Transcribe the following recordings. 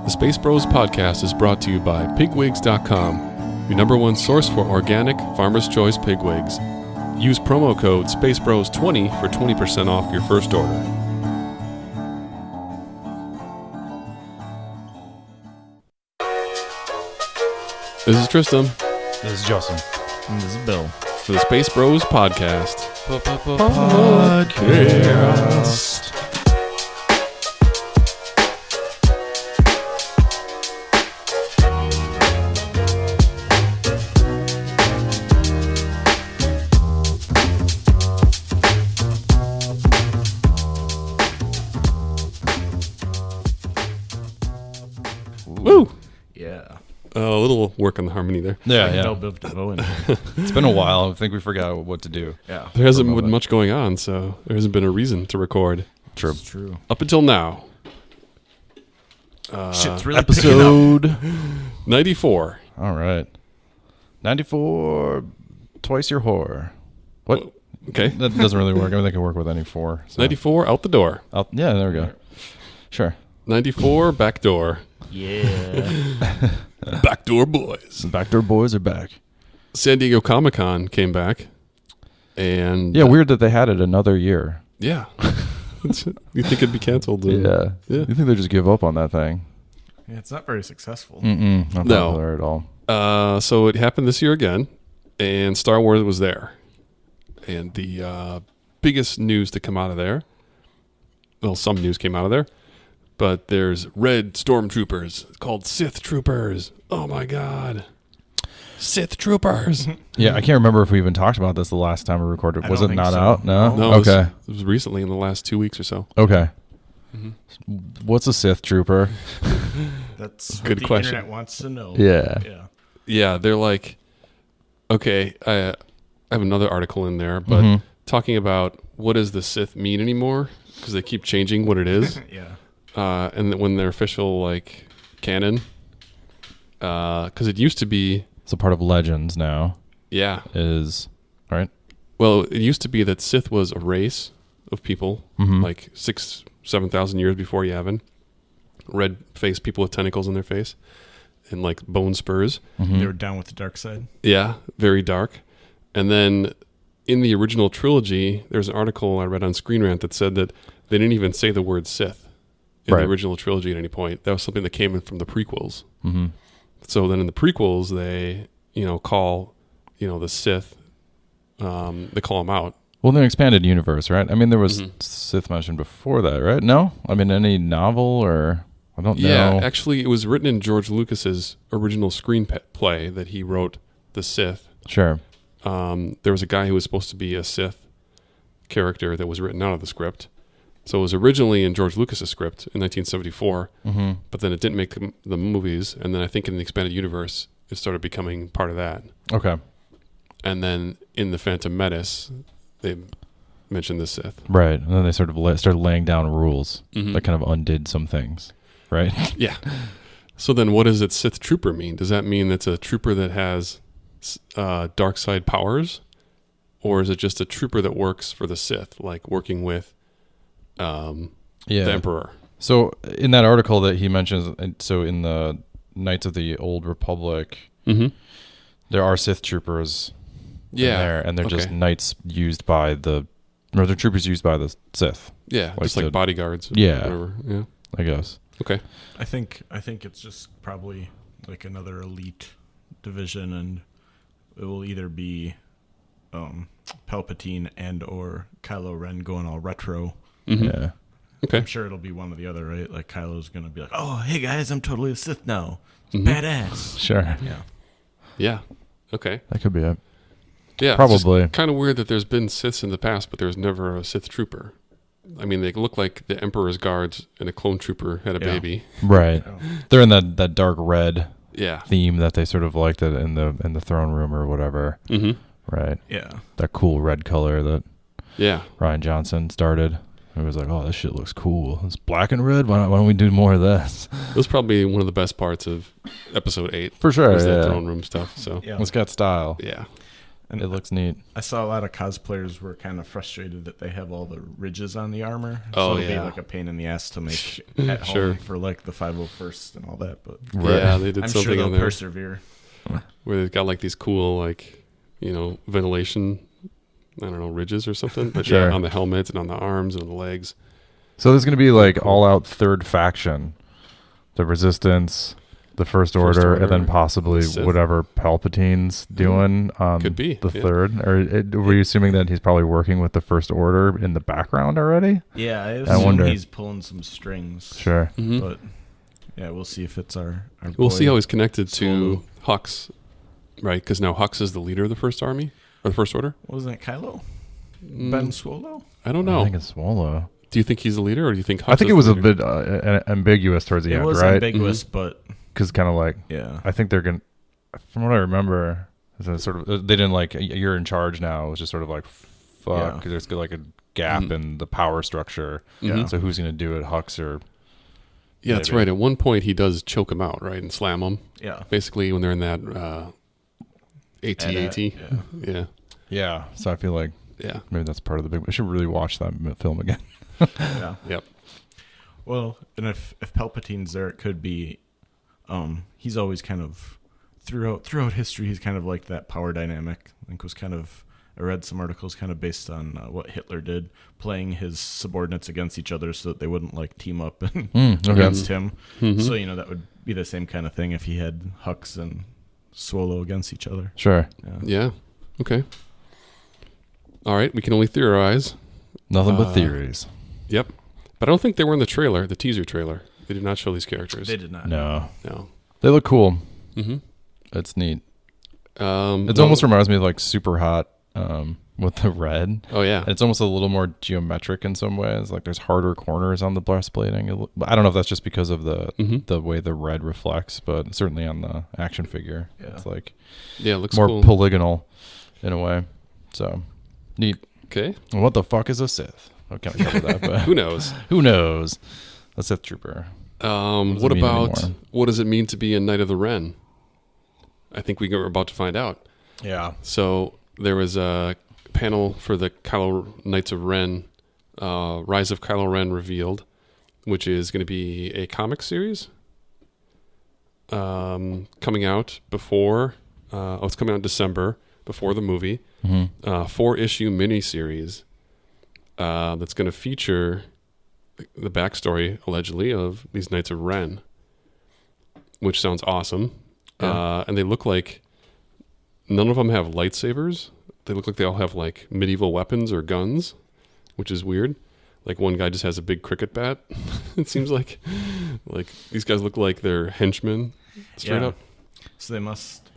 The Space Bros podcast is brought to you by pigwigs.com, your number one source for organic, farmer's choice pig wigs. Use promo code SpaceBros20 for 20% off your first order. This is Tristan This is Justin. And this is Bill. for the Space Bros podcast. Podcast. Woo! Yeah. A little work on the harmony there. Yeah. It's been a while. I think we forgot what to do. Yeah. There hasn't been much going on, so there hasn't been a reason to record. True. It's true. Up until now. Shit's really picking up. Episode. 94. All right. 94. Twice your whore. What? Okay. That doesn't really work. I mean, they can work with any four. So. 94, out the door. Yeah, there we go. Sure. 94, back door. Yeah. Backdoor boys. The Backdoor Boys are back. San Diego Comic-Con came back. And Yeah, weird that they had it another year. yeah. You think it'd be canceled? Yeah. Yeah. You think they just give up on that thing? Yeah, it's not very successful. Not No. popular at all. So it happened this year again, and Star Wars was there. And the biggest news to come out of there, well, some news came out of there, but there's red stormtroopers called Sith Troopers. Oh my God. Sith Troopers. Yeah, I can't remember if we even talked about this the last time we recorded. I Was don't it think not so. out? No? No, Okay. it was recently in the last 2 weeks or so. Okay. Mm-hmm. What's a Sith Trooper? That's Good what the question. internet wants to know. Yeah. Yeah. Yeah, they're like, okay, I have another article in there, but Mhm. talking about what does the Sith mean anymore, because they keep changing what it is. Yeah. And then when they're official, like, canon, because it used to be, It's a part of Legends now. yeah, Is right. well, it used to be that Sith was a race of people, Mhm. like 7,000 years before Yavin, red-faced people with tentacles in their face, and like bone spurs. Mhm. They were down with the dark side. Yeah, very dark. And then in the original trilogy, there's an article I read on Screen Rant that said that they didn't even say the word Sith in Right. the original trilogy at any point. That was something that came in from the prequels. Mhm. So then in the prequels, they, call, the Sith, they call them out. Well, in the expanded universe, right? I mean, there was Mhm. Sith mentioned before that, right? No, I mean, any novel or I don't Yeah, know. actually, it was written in George Lucas's original screenplay that he wrote, The Sith. Sure. There was a guy who was supposed to be a Sith character that was written out of the script. So it was originally in George Lucas's script in 1974, Mm-hmm. but then it didn't make the movies. And then I think in the expanded universe, it started becoming part of that. Okay. And then in The Phantom Menace, they mentioned the Sith. Right, and then they sort of started laying down rules Mhm. that kind of undid some things, right? Yeah. So then what does it Sith Trooper mean? Does that mean it's a trooper that has dark side powers? Or is it just a trooper that works for the Sith, like working with the Emperor? So in that article that he mentions, so in the Knights of the Old Republic, Mm-hmm. there are Sith troopers Yeah. in there, and they're just Okay. knights used by the, or they're troopers used by the Sith, Yeah, just like the- bodyguards. Yeah. Whatever. Yeah. I guess. Okay. I think it's just probably like another elite division, and it will either be Palpatine and or Kylo Ren going all retro. Mm-hmm. Yeah. Okay. I'm sure it'll be one or the other, right? Like Kylo's gonna be like, "Oh, hey guys, I'm totally a Sith now. It's Mhm. badass." Sure. Yeah. Yeah. Okay. That could be it. Yeah. Probably. Kind of weird that there's been Siths in the past, but there's never a Sith trooper. I mean, they look like the Emperor's guards and a clone trooper had a Yeah. baby. Right. Oh. They're in that dark red Yeah. theme that they sort of liked it in the throne room or whatever. Mm-hmm. Right. Yeah. That cool red color that Yeah. Ryan Johnson started. It was like, oh, this shit looks cool. It's black and red. Why don't we do more of this? It was probably one of the best parts of episode 8. For sure. Was that Yeah. throne room stuff. So Yeah. It's got style. yeah. And it looks neat. I saw a lot of cosplayers were kind of frustrated that they have all the ridges on the armor. Oh, so it'd yeah. be like a pain in the ass to make at Sure. home for like the 501st and all that. But Yeah, they did I'm sure something they'll on there persevere. where they've got like these cool, like, ventilation, I don't know, ridges or something. But Sure. yeah, on the helmets and on the arms and on the legs. So there's going to be like all out third faction, the Resistance, the First Order, and then Order, possibly the Sith. whatever Palpatine's doing on Could be, the yeah. third. Or were you assuming that he's probably working with the First Order in the background already? Yeah, I assume wonder. he's pulling some strings. Sure. Mhm. But yeah, we'll see if it's our We'll boy. see how he's connected Swallow. to Hux, right? Because now Hux is the leader of the First Army or the First Order. Wasn't it Kylo? Mm, Ben Swallow? I don't I know. think it's Swallow. Do you think he's the leader, or do you think Hux I think is it was the a leader? bit ambiguous towards the It end, was right? ambiguous, but Because kind of like, yeah. I think they're going to, from what I remember, is that sort of, they didn't like, you're in charge now. It was just sort of like, fuck, Yeah. because there's like a gap Mhm. in the power structure. Mhm. So who's going to do it, Hux or... Yeah, that's maybe. right. At one point, he does choke him out, right, and slam him. Yeah. Basically, when they're in that AT-AT. Yeah. Yeah, Yeah. So I feel like yeah. maybe that's part of the big... I should really watch that film again. Yeah. Yep. Well, and if Palpatine's there, it could be. He's always kind of throughout history. He's kind of like that power dynamic. I think was kind of. I read some articles kind of based on what Hitler did, playing his subordinates against each other so that they wouldn't like team up and Okay. against him. Mhm. So that would be the same kind of thing if he had Hux and Swallow against each other. Sure. Yeah. Yeah. Okay. All right. We can only theorize. Nothing but theories. Yep. But I don't think they were in the trailer, the teaser trailer. They did not show these characters. They did not. No. No. They look cool. Mm-hmm. It's neat. It Well- almost reminds me of like Super Hot with the red. Oh yeah. And it's almost a little more geometric in some ways. Like there's harder corners on the breastplating. I don't know if that's just because of Mhm. the way the red reflects, but certainly on the action figure, Yeah. it's like Yeah. It looks more cool. polygonal in a way. So neat. Okay. What the fuck is a Sith? I can't cover that, but Who knows? who knows? A Sith trooper. does What it mean about anymore? what does it mean to be a Knight of the Ren? I think we're about to find out. Yeah. So there was a panel for the Kylo Knights of Ren, Rise of Kylo Ren revealed, which is going to be a comic series coming out before. It's coming out in December before the movie. Mm-hmm. 4-issue miniseries that's going to feature the backstory allegedly of these Knights of Ren, which sounds awesome. Yeah. And they look like none of them have lightsabers. They look like they all have like medieval weapons or guns, which is weird. Like one guy just has a big cricket bat. It seems like these guys look like they're henchmen straight Yeah. up. So they must.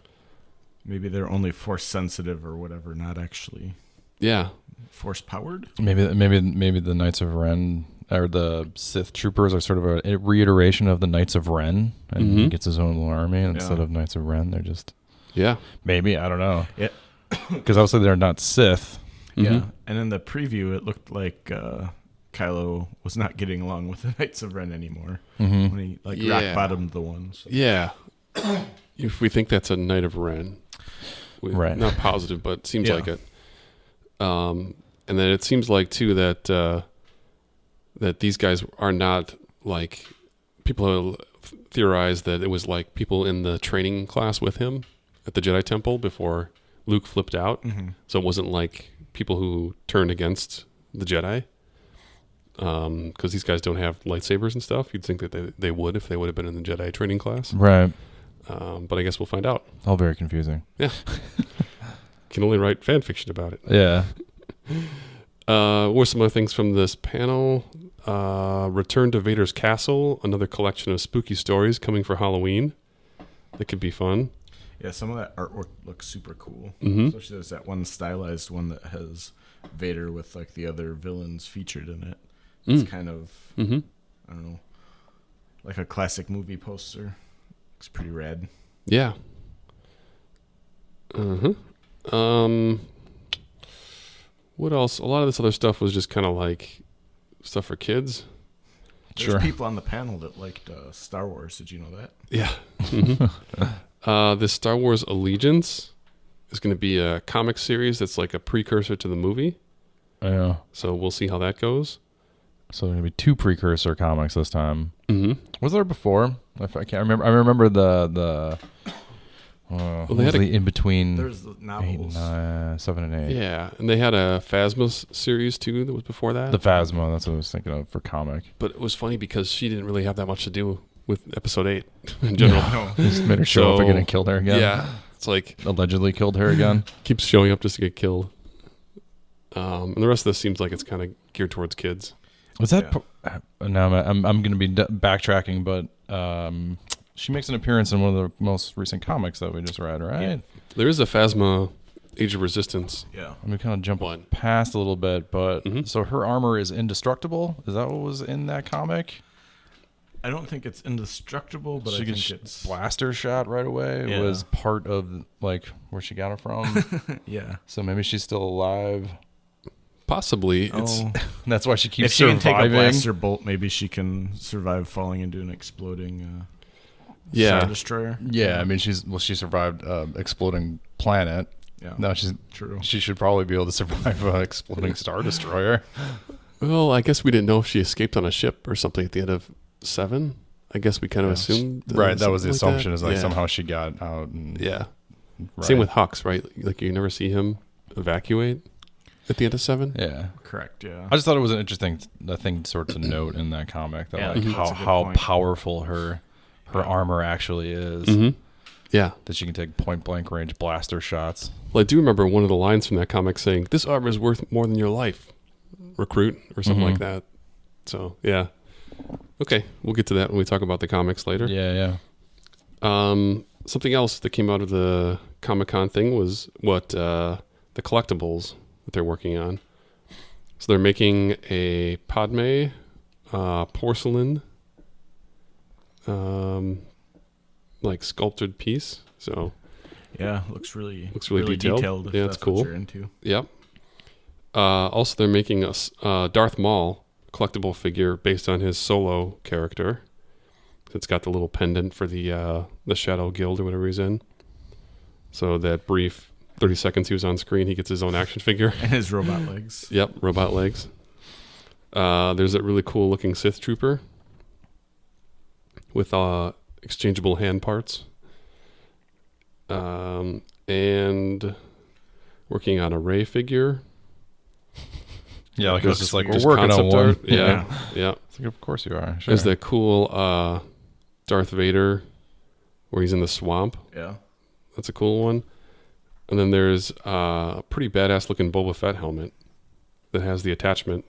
Maybe they're only force sensitive or whatever, not actually Yeah. force powered. Maybe the Knights of Ren or the Sith troopers are sort of a reiteration of the Knights of Ren, and he Mhm. gets his own little army and instead Yeah. of Knights of Ren. They're just Yeah. maybe I don't know. Yeah. Because obviously they're not Sith. Yeah. Mhm. And in the preview, it looked like Kylo was not getting along with the Knights of Ren anymore Mm-hmm. when he Yeah. rock bottomed the one. So. Yeah. If we think that's a Knight of Ren. Right. Not positive, but it seems Yeah. like it. And then it seems like too that that these guys are not like people theorize that it was like people in the training class with him at the Jedi Temple before Luke flipped out. Mhm. So it wasn't like people who turned against the Jedi. Because these guys don't have lightsabers and stuff. You'd think that they would if they would have been in the Jedi training class. Right. But I guess we'll find out. All very confusing. Can only write fan fiction about it. Yeah. What were some other things from this panel? Return to Vader's Castle, another collection of spooky stories coming for Halloween. That could be fun. Yeah, some of that artwork looks super cool. Mhm. Especially there's that one stylized one that has Vader with like the other villains featured in it. It's kind of Mm-hmm. I don't know, like a classic movie poster. Looks pretty rad. Yeah. What else? A lot of this other stuff was just kind of like stuff for kids. There's Sure. people on the panel that liked Star Wars. Did you know that? Yeah. Mm-hmm. This Star Wars Allegiance is going to be a comic series that's like a precursor to the movie. Yeah. So we'll see how that goes. So there's gonna be 2 precursor comics this time. Mm-hmm. Was there before? If I can't remember. I remember the. they had the in between There's the novels. 7 and 8. Yeah, and they had a Phasma series too that was before that. The Phasma. That's what I was thinking of for comic. But it was funny because she didn't really have that much to do with episode 8 in general. No. Just made her show up So, again and killed her again. Yeah, it's like Allegedly killed her again. keeps showing up just to get killed. And the rest of this seems like it's kind of geared towards kids. Was that? Now I'm going to be backtracking, but she makes an appearance in one of the most recent comics that we just read, right? Yeah. There is a Phasma Age of Resistance. Yeah. I'm going to kind of jump One. past a little bit, but Mhm. so her armor is indestructible. Is that what was in that comic? I don't think it's indestructible, but I think it's blaster shot right away. It Yeah. was part of like where she got it from. yeah. So maybe she's still alive. Possibly, it's That's why she keeps If she can take a surviving. blaster bolt, maybe she can survive falling into an exploding yeah. Star Destroyer. Yeah, I mean she survived exploding planet. Yeah. Now True. she should probably be able to survive an exploding star destroyer. Well, I guess we didn't know if she escaped on a ship or something at the end of 7. I guess we kind of Yeah. assumed. Right, that was the something like assumption. that. Is like Yeah. somehow she got out. And, Yeah. right. Same with Hux, right? Like you never see him evacuate at the end of 7. Yeah. Correct. Yeah. I just thought it was an interesting thing sort of note in that comic that Yeah, like that's a good how point. powerful her armor actually is. Mm-hmm. Yeah. That she can take point blank range blaster shots. Well, I do remember one of the lines from that comic saying, "This armor is worth more than your life, recruit," or something Mhm. like that. So, yeah. Okay, we'll get to that when we talk about the comics later. Yeah, yeah. Something else that came out of the Comic-Con thing was what the collectibles that they're working on. So they're making a Padme porcelain like sculpted piece. So Yeah. Looks really detailed. if Yeah, that's it's cool. What you're into. yep. Also, they're making a Darth Maul collectible figure based on his Solo character. It's got the little pendant for the Shadow Guild or whatever he's in. So that brief 30 seconds he was on screen, he gets his own action figure. And his robot legs. Yep, robot legs. There's a really cool looking Sith Trooper with exchangeable hand parts. And working on a Rey figure. Yeah, like it was Looks just like weird. we're working on concept one. art. Yeah. It's like, of course you are. Sure. There's that cool Darth Vader where he's in the swamp. Yeah. That's a cool one. And then there's a pretty badass looking Boba Fett helmet that has the attachment.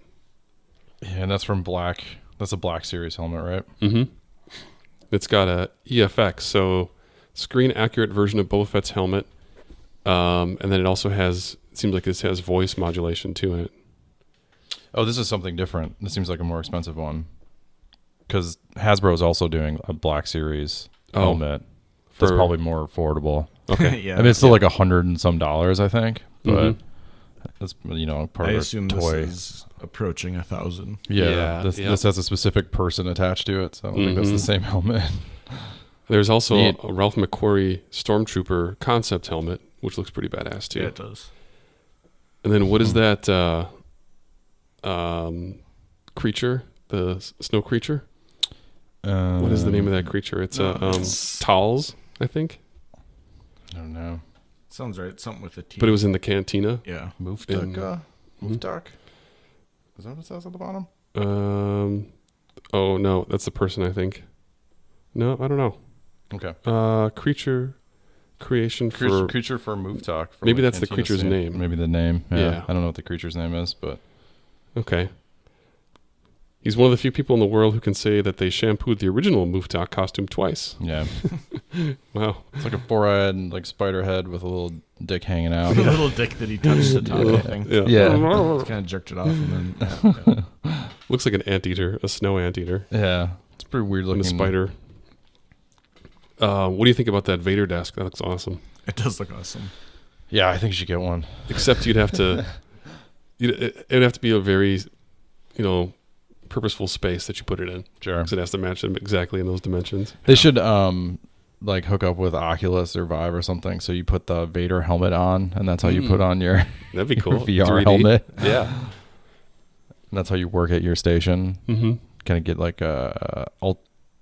Yeah, and that's from Black. That's a Black Series helmet, right? Mm-hmm. It's got a EFX, so screen accurate version of Boba Fett's helmet. And then it also has, it seems like this has voice modulation to it. Oh, this is something different. This seems like a more expensive one. Because Hasbro is also doing a Black Series helmet. That's For- probably more affordable. Okay. yeah. I mean, it's still like $100 and some, I think. But Mhm. that's, part I of the assume toy. this is approaching 1,000. Yeah, this yeah. this has a specific person attached to it. So I don't think that's the Mhm. same helmet. There's also Neat. a Ralph McQuarrie Stormtrooper concept helmet, which looks pretty badass too. Yeah, it does. And then what is that creature? The snow creature? What is the name of that creature? It's it's- Tals, I think. I don't know. Sounds right. Something with a T. But it was in the cantina. Yeah. Muftak? Mhm. Muftak? Is that what it says at the bottom? Oh no, that's the person I think. No, I don't know. Okay. Creature creation for Creature for Muftak. from Maybe that's the Cantina creature's scene. name. Maybe the name. Yeah. Yeah. I don't know what the creature's name is, but Okay. He's one of the few people in the world who can say that they shampooed the original Muftak costume twice. yeah. Wow. It's like a four-eyed like spider head with a little dick hanging out. The little dick that he touched the top, I think. Yeah. Yeah. Kind of jerked it off and then. Yeah. Looks like an anteater, a snow anteater, Yeah. It's pretty weird and looking. a spider. What do you think about that Vader desk? That looks awesome. It does look awesome. Yeah, I think you should get one. Except you'd have to, it would have to be a very, purposeful space that you put it in. Sure. Because it has to match them exactly in those dimensions. They should like hook up with Oculus or Vive or something. So you put the Vader helmet on, and that's how you put on your, That'd be your cool. VR 3D. helmet. Yeah. And that's how you work at your station. Mm-hmm. Kind of get like a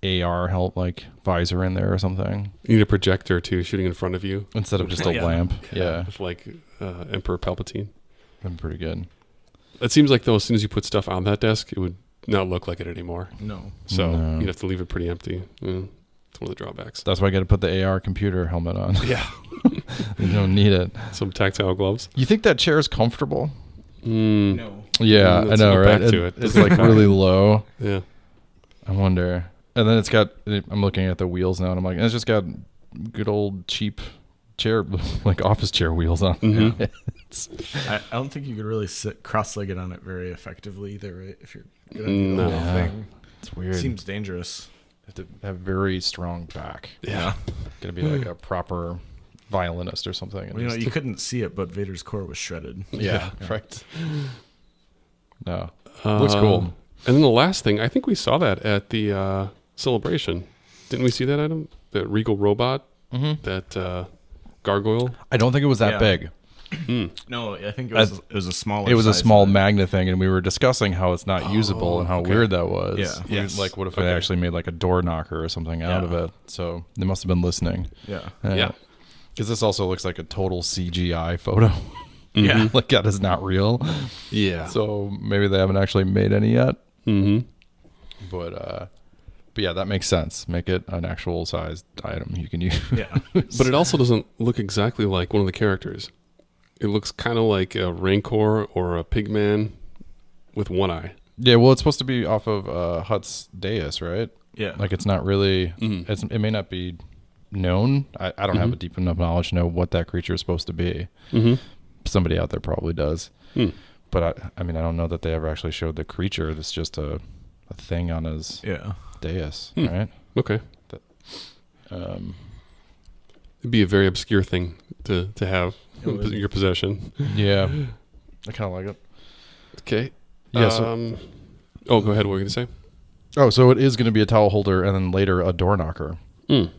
AR help, like visor in there or something, You need a projector too, shooting in front of you, instead of just a Yeah. lamp. Yeah, with like Emperor Palpatine. been pretty good. It seems like though, as soon as you put stuff on that desk, it would not look like it anymore. No. So No. you'd have to leave it pretty empty. Yeah. It's one of the drawbacks. That's why I got to put the AR computer helmet on. Yeah. You don't need it. Some tactile gloves. You think that chair is comfortable? No. Yeah, Let's I know, go right? back to it. It's like really low. Yeah. I wonder. And then it's got. I'm looking at the wheels now, and I'm like, it's just got good old cheap chair, like office chair wheels on. Mhm. It's, I don't think you could really sit cross-legged on it very effectively either, right? If you're gonna do the No. whole thing. it's weird. Seems dangerous. have to have very strong back. Yeah. Gonna be like a proper violinist or something. Well, you know, you couldn't see it, but Vader's core was shredded. yeah, right. No, looks cool. And then the last thing, I think we saw that at the celebration. Didn't we see that item? That Regal robot, that gargoyle. I don't think it was that Yeah. big. No, I think it was a smaller. It was a size small of it. Magna thing, and we were discussing how it's not usable and how okay. weird that was. Yeah. We- Yes. Like, what if Okay. they actually made like a door knocker or something out of Yeah. it? So they must have been listening. Yeah. Yeah. Because this also looks like a total CGI photo. Yeah. Like that is not real. Yeah. So maybe they haven't actually made any yet. Mm-hmm. But yeah, that makes sense. Make it an actual sized item you can use. Yeah. But it also doesn't look exactly like one of the characters. It looks kind of like a Rancor or a Pigman with one eye. Yeah, well, it's supposed to be off of Hut's dais, right? Yeah. Like it's not really. Mhm. It may not be known. I don't have a deep enough knowledge to know what that creature is supposed to be. Mm-hmm. Somebody out there probably does. Hmm. But I mean, I don't know that they ever actually showed the creature. That's just a thing on his Yeah. dais, Hmm. right? Okay. Um, It'd be a very obscure thing to have It would. in your possession. yeah, I kind of like it. Okay. Yeah, so- oh, go ahead. What were you going to say? Oh, so it is going to be a towel holder, and then later a door knocker. Mm.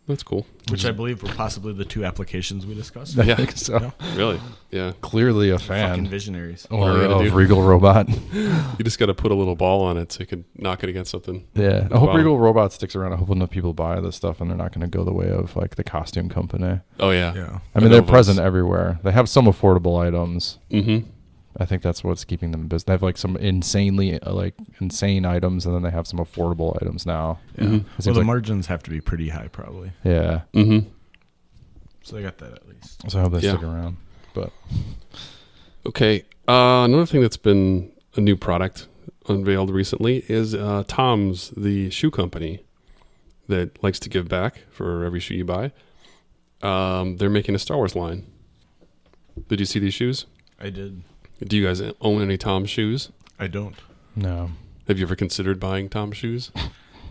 That's cool. Which I believe were possibly the two applications we discussed. I Yeah. think so. Really? Yeah. Clearly a Fucking fan visionaries. All or you gotta of do- Regal Robot. You just got to put a little ball on it so you can knock it against something. Yeah, I hope Wow. Regal Robot sticks around. I hope enough people buy this stuff, and they're not going to go the way of like the costume company. Oh, yeah. Yeah. I mean, they're Novos. present everywhere. They have some affordable items. Mm-hmm. I think that's what's keeping them in business. They have like some insanely insane items, and then they have some affordable items now. Yeah. Mhm. It Well, seems the like- margins have to be pretty high, probably. Yeah, Mm-hmm. So they got that at least. so I hope they Yeah. stick around. But Okay. Another thing that's been a new product unveiled recently is Tom's, the shoe company that likes to give back for every shoe you buy. They're making a Star Wars line. Did you see these shoes? I did. Do you guys own any Tom shoes? I don't. no, Have you ever considered buying Tom shoes?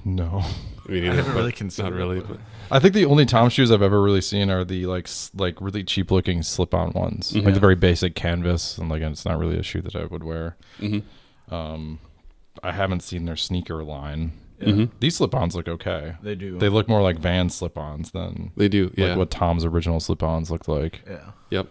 no. I mean, I haven't really considered. Not really, it, but I think the only Tom shoes I've ever really seen are the like really cheap looking slip on ones, like the very basic canvas, and like it's not really a shoe that I would wear. mm-hmm. I haven't seen their sneaker line. Yeah. Mhm. These slip-ons look okay. They do. They look more like Vans slip-ons than They do. Yeah. like what Tom's original slip-ons looked like. Yeah. Yep.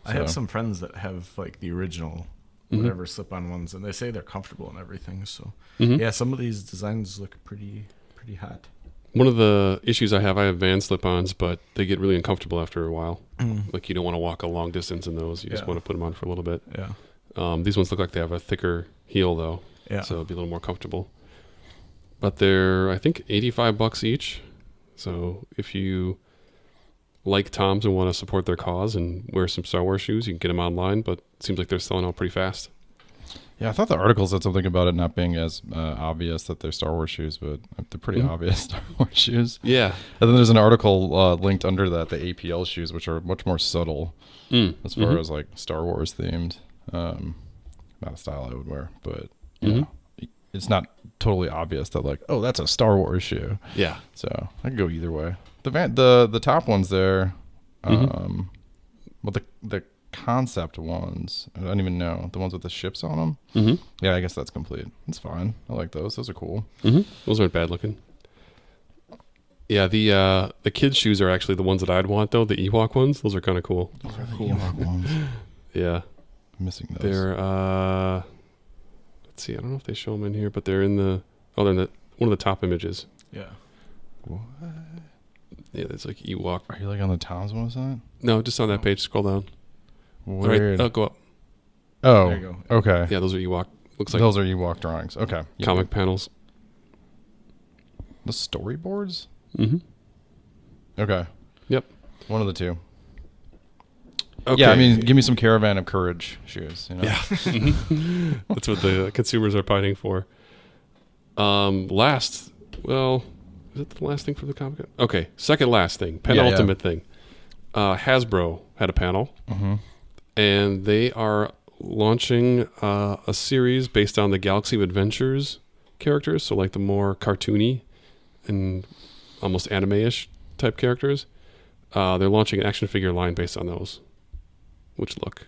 I have So- some friends that have like the original whatever slip-on ones, and they say they're comfortable and everything. So Mhm. yeah, some of these designs look pretty hot. One of the issues I have Van slip-ons, but they get really uncomfortable after a while. Like you don't want to walk a long distance in those. You just Yeah. want to put them on for a little bit. Yeah. These ones look like they have a thicker heel though, Yeah. so it'll be a little more comfortable. But they're, I think, $85 each. So if you like Tom's and want to support their cause and wear some Star Wars shoes, you can get them online. But it seems like they're selling out pretty fast. Yeah, I thought the article said something about it not being as obvious that they're Star Wars shoes, but they're pretty obvious Star Wars shoes. Yeah. And then there's an article linked under that, the APL shoes, which are much more subtle as far as like Star Wars themed. Not a style I would wear, but you know, it's not totally obvious that like, oh, that's a Star Wars shoe. Yeah. So I could go either way. The top ones there, well the concept ones, I don't even know, the ones with the ships on them. Mm-hmm. Yeah, I guess that's complete. It's fine. I like those. Those are cool. Mm-hmm. Those aren't bad looking. Yeah, the kids' shoes are actually the ones that I'd want though. The Ewok ones, those are kind of cool. Those are the Ewok ones. Yeah, I'm missing those. they're let's see. I don't know if they show them in here, but they're in the they're in one of the top images. Yeah. What? Yeah, there's like Ewok. Are you like on the Tom's website? No, just on that page. Scroll down. All Weird. right, go up. Oh, There you okay. Yeah, those are Ewok. Looks like Those are Ewok drawings. Okay. Yeah. comic panels. The storyboards? Mm-hmm. Okay. Yep. One of the two. Okay. Yeah, I mean, give me some Caravan of Courage shoes. You know? Yeah. That's what the consumers are pining for. Last, well, is it the last thing for the comic? Okay, second last thing, penultimate thing. Hasbro had a panel, Mm-hmm. and they are launching a series based on the Galaxy of Adventures characters, so like the more cartoony and almost anime-ish type characters. They're launching an action figure line based on those, which look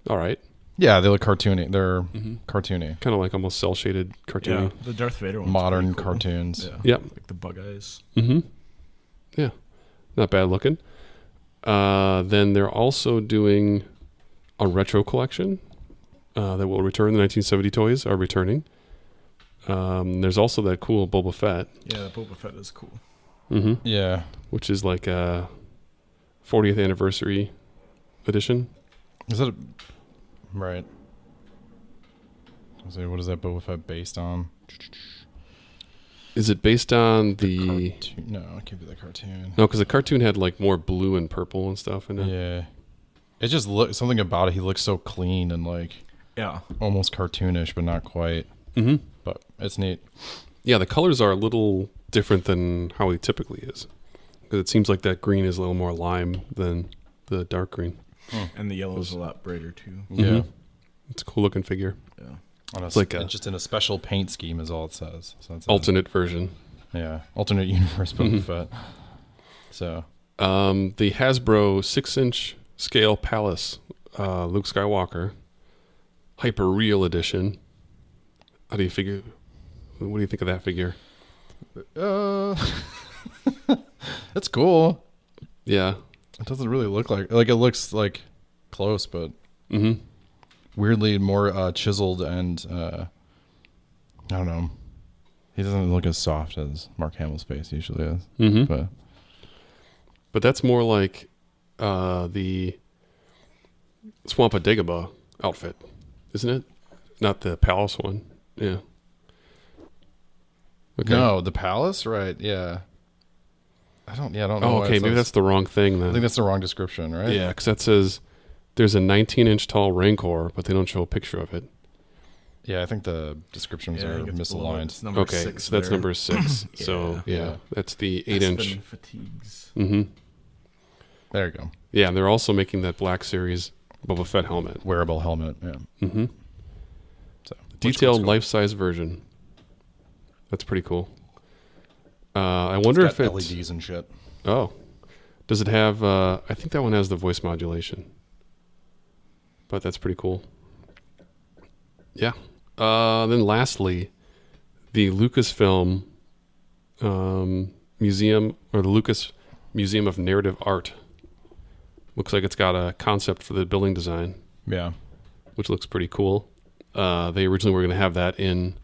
all right. Yeah, they look cartoony. They're Mm-hmm. cartoony. Kind of like almost cell-shaded cartoony. Yeah. The Darth Vader one's Modern pretty cool. cartoons. Yeah. Yep. Like the bug eyes. Mm-hmm. Yeah, not bad looking. Then they're also doing a retro collection that will return. The 1970 toys are returning. There's also that cool Boba Fett, Yeah, Boba Fett is cool. mm-hmm. Yeah. which is like a 40th anniversary edition. Is that right? So what is that Boba Fett based on? Is it based on the? Cartoon. No, it can't be the cartoon. No, because the cartoon had like more blue and purple and stuff in it. Yeah. It just looks something about it. He looks so clean and like Yeah. almost cartoonish, but not quite. Mm-hmm. But it's neat. Yeah, the colors are a little different than how he typically is, because it seems like that green is a little more lime than the dark green. And the yellow is a lot brighter too. Yeah. Mhm. It's a cool looking figure. Yeah. It's like like just in a special paint scheme is all it says. So it's Alternate version. yeah, alternate universe Boba Mhm. Fett. So The Hasbro 6-inch scale Palace Luke Skywalker Hyper Real Edition. How do you figure? What do you think of that figure? that's cool. Yeah. It doesn't really look like it looks like close, but Mm-hmm. weirdly more chiseled and I don't know. He doesn't look as soft as Mark Hamill's face usually is. Mm-hmm. But That's more like the Swampa Dagobah outfit, isn't it? Not the Palace one. Yeah. Okay. no, the palace, right? Yeah. I don't know. Oh, why okay. it Maybe says- that's the wrong thing I then. think that's the wrong description, right? Yeah, because that says there's a 19-inch tall Rancor, but they don't show a picture of it. Yeah, I think the descriptions Yeah, I are think it's below it. misaligned. It's number Okay, 6 so that's there. number 6. So Yeah. yeah, Yeah. that's the Bespin 8-inch. fatigues. Mm-hmm. There you go. Yeah, and they're also making that Black Series Boba Fett helmet. Wearable helmet. Yeah. Mm-hmm. So Detailed cool. life-size version. That's pretty cool. I wonder if got it's LEDs and shit. Oh, does it have? I think that one has the voice modulation. But that's pretty cool. Yeah. Then lastly, the Lucasfilm Museum, or the Lucas Museum of Narrative Art. Looks like it's got a concept for the building design, Yeah. which looks pretty cool. They originally were going to have that in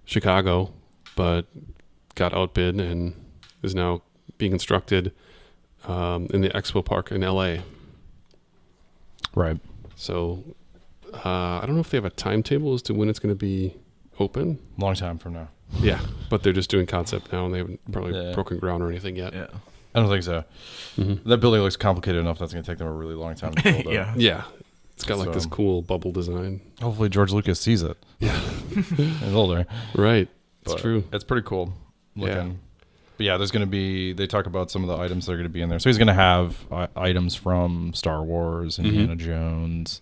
Chicago, but got outbid and is now being constructed in the Expo Park in LA. Right. So I don't know if they have a timetable as to when it's going to be open. Long time from now. Yeah, but they're just doing concept now, and they haven't probably Yeah. broken ground or anything yet. Yeah. I don't think so. Mm-hmm. That building looks complicated enough that's going to take them a really long time to build up. Yeah. Yeah, it's got like this So- cool bubble design. Hopefully George Lucas sees it. Yeah, He's older. right. It's But true. It's pretty cool looking. Yeah. But yeah, there's going to be, they talk about some of the items that are going to be in there. So he's going to have items from Star Wars, Indiana Jones,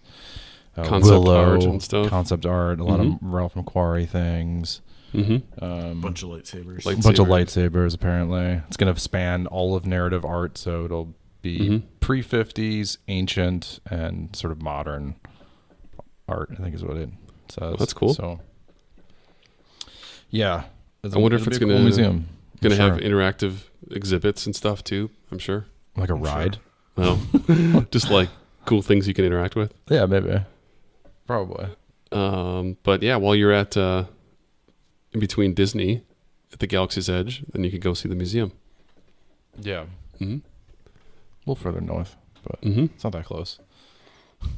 Concept Willow, art and stuff. Concept art, a lot of Ralph McQuarrie things. Mm-hmm. Bunch of lightsabers. Light- A bunch of lightsabers. lightsabers, apparently. It's going to span all of narrative art, so it'll be Mhm. pre-50s, ancient, and sort of modern art, I think is what it says. that's cool. So, yeah. I wonder if It'll it's be a gonna- cool museum. Going to Sure. have interactive exhibits and stuff too, I'm sure. Like a I'm sure. ride. Well, just like cool things you can interact with. Yeah, maybe. Probably. But yeah, while you're at in between Disney at the Galaxy's Edge, then you could go see the museum. Yeah. Mm-hmm. A little further north, but Mm-hmm. it's not that close.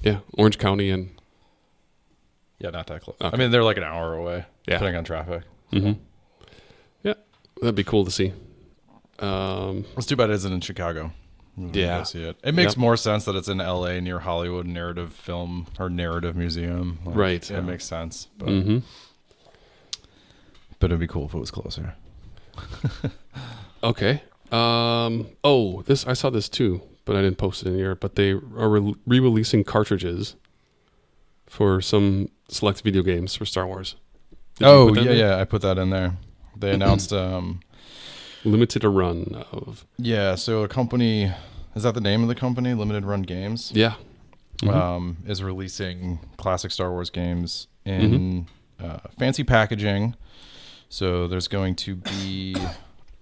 Yeah, Orange County and Yeah, not that close. Okay. I mean, they're like an hour away, Yeah. depending on traffic. mm-hmm. Yeah, that'd be cool to see. It's too bad it isn't in Chicago. Yeah. Go see it. It makes Yep. more sense that it's in LA near Hollywood Narrative Film or Narrative Museum. Like, Right. It makes sense. But, Mm-hmm. but it'd be cool if it was closer. Okay. This I saw this too, but I didn't post it in here. But they are re-releasing cartridges for some select video games for Star Wars. Did you put that in there? I put that in there. They announced, Limited a run of. so a company, is that the name of the company? Limited Run Games, Yeah. Mhm. is releasing classic Star Wars games in fancy packaging. So there's going to be,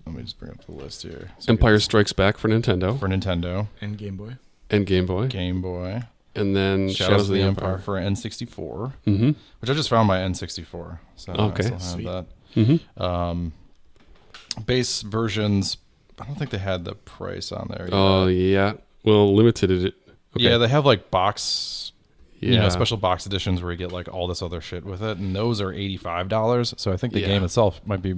let me just bring up the list here. So Empire Strikes Back for Nintendo for Nintendo, And Game Boy. and Game Boy, Game Boy, and then Shadows of the Empire for N64, Mm-hmm. which I just found my N64. So Okay. I still have Sweet. that. Mm-hmm. Base versions, I don't think they had the price on there. Oh yeah. Well, limited it. Okay. Yeah, they have like box, Yeah. special box editions where you get like all this other shit with it, and those are $85. So I think the Yeah. game itself might be,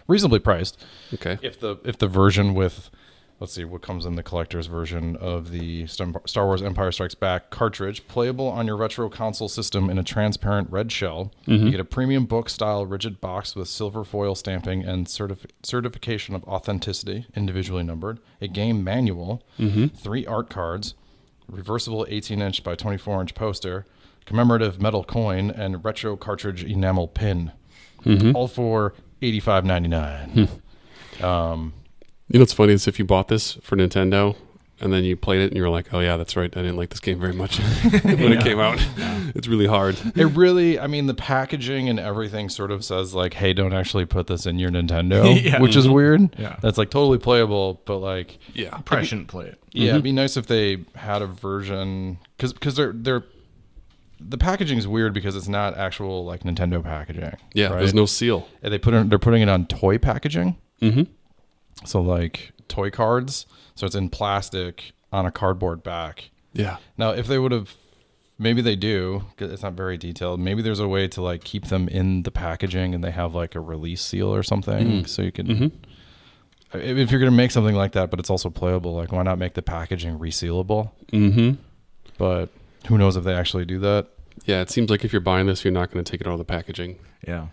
reasonably priced. Okay. If the version with, let's see what comes in the collector's version of the Star Wars Empire Strikes Back cartridge, playable on your retro console system in a transparent red shell. Mm-hmm. You get a premium book style rigid box with silver foil stamping and certification of authenticity, individually numbered, a game manual, 3 art cards, reversible 18-inch by 24-inch poster, commemorative metal coin, and retro cartridge enamel pin. All for $85.99. You know what's funny is if you bought this for Nintendo and then you played it and you were like, oh yeah, that's right, I didn't like this game very much when it came out. It's really hard. It really, the packaging and everything sort of says like, hey, don't actually put this in your Nintendo, Yeah. which is weird. Yeah. That's like totally playable, but like, Yeah. Probably shouldn't play it. yeah, it'd be nice if they had a version because they're the packaging is weird because it's not actual like Nintendo packaging. Yeah. right? There's no seal. And they're putting it on toy packaging. Mm-hmm. So like toy cards. So it's in plastic on a cardboard back. Yeah. Now, if they would have, maybe they do, 'cause it's not very detailed. Maybe there's a way to like keep them in the packaging and they have like a release seal or something. So you can, if you're going to make something like that, but it's also playable, like why not make the packaging resealable? Mm-hmm. But who knows if they actually do that? Yeah, it seems like if you're buying this, you're not going to take it out of the packaging. Yeah.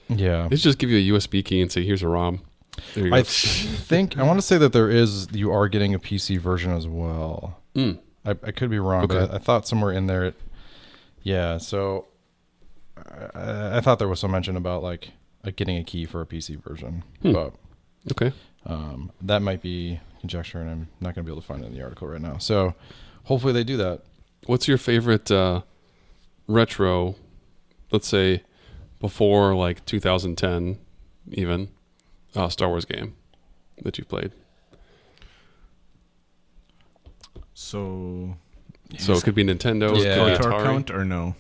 Yeah. They should just give you a USB key and say, here's a ROM. There you go. I think, I want to say that you are getting a PC version as well. Mm. I could be wrong, but Okay. I thought somewhere in there, so I thought there was some mention about like getting a key for a PC version, but Okay. that might be conjecture, and I'm not going to be able to find it in the article right now. So hopefully they do that. What's your favorite retro, let's say before like 2010 even, Star Wars game that you played? So, So it could be Nintendo, does Yeah. it could be KOTOR Atari. count or no?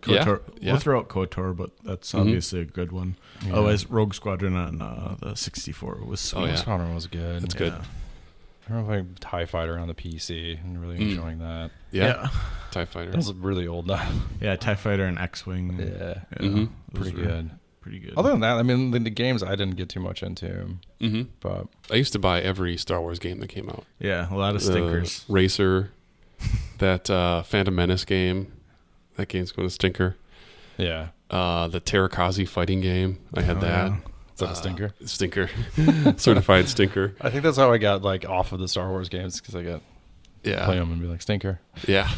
Yeah, KOTOR, yeah. We'll throw out KOTOR, but that's obviously a good one. Yeah. Otherwise, Rogue Squadron on the 64 was sweet. Oh, yeah. Squadron was good. That's good. I remember like TIE Fighter on the PC and really enjoying that. Yeah. TIE Fighter. That was really old now. Yeah, TIE Fighter and X-Wing. Yeah. Mhm. those Pretty were good. Pretty good. Other than that, the games I didn't get too much into, Mm-hmm. but I used to buy every Star Wars game that came out. Yeah, a lot of The stinkers. Racer, that Phantom Menace game. That game's going to stinker. yeah. The Terrakazi fighting game. I had Oh, that. yeah. Is that a stinker? Stinker. Certified stinker. I think that's how I got like off of the Star Wars games because I got play Yeah. them and be like stinker. Yeah.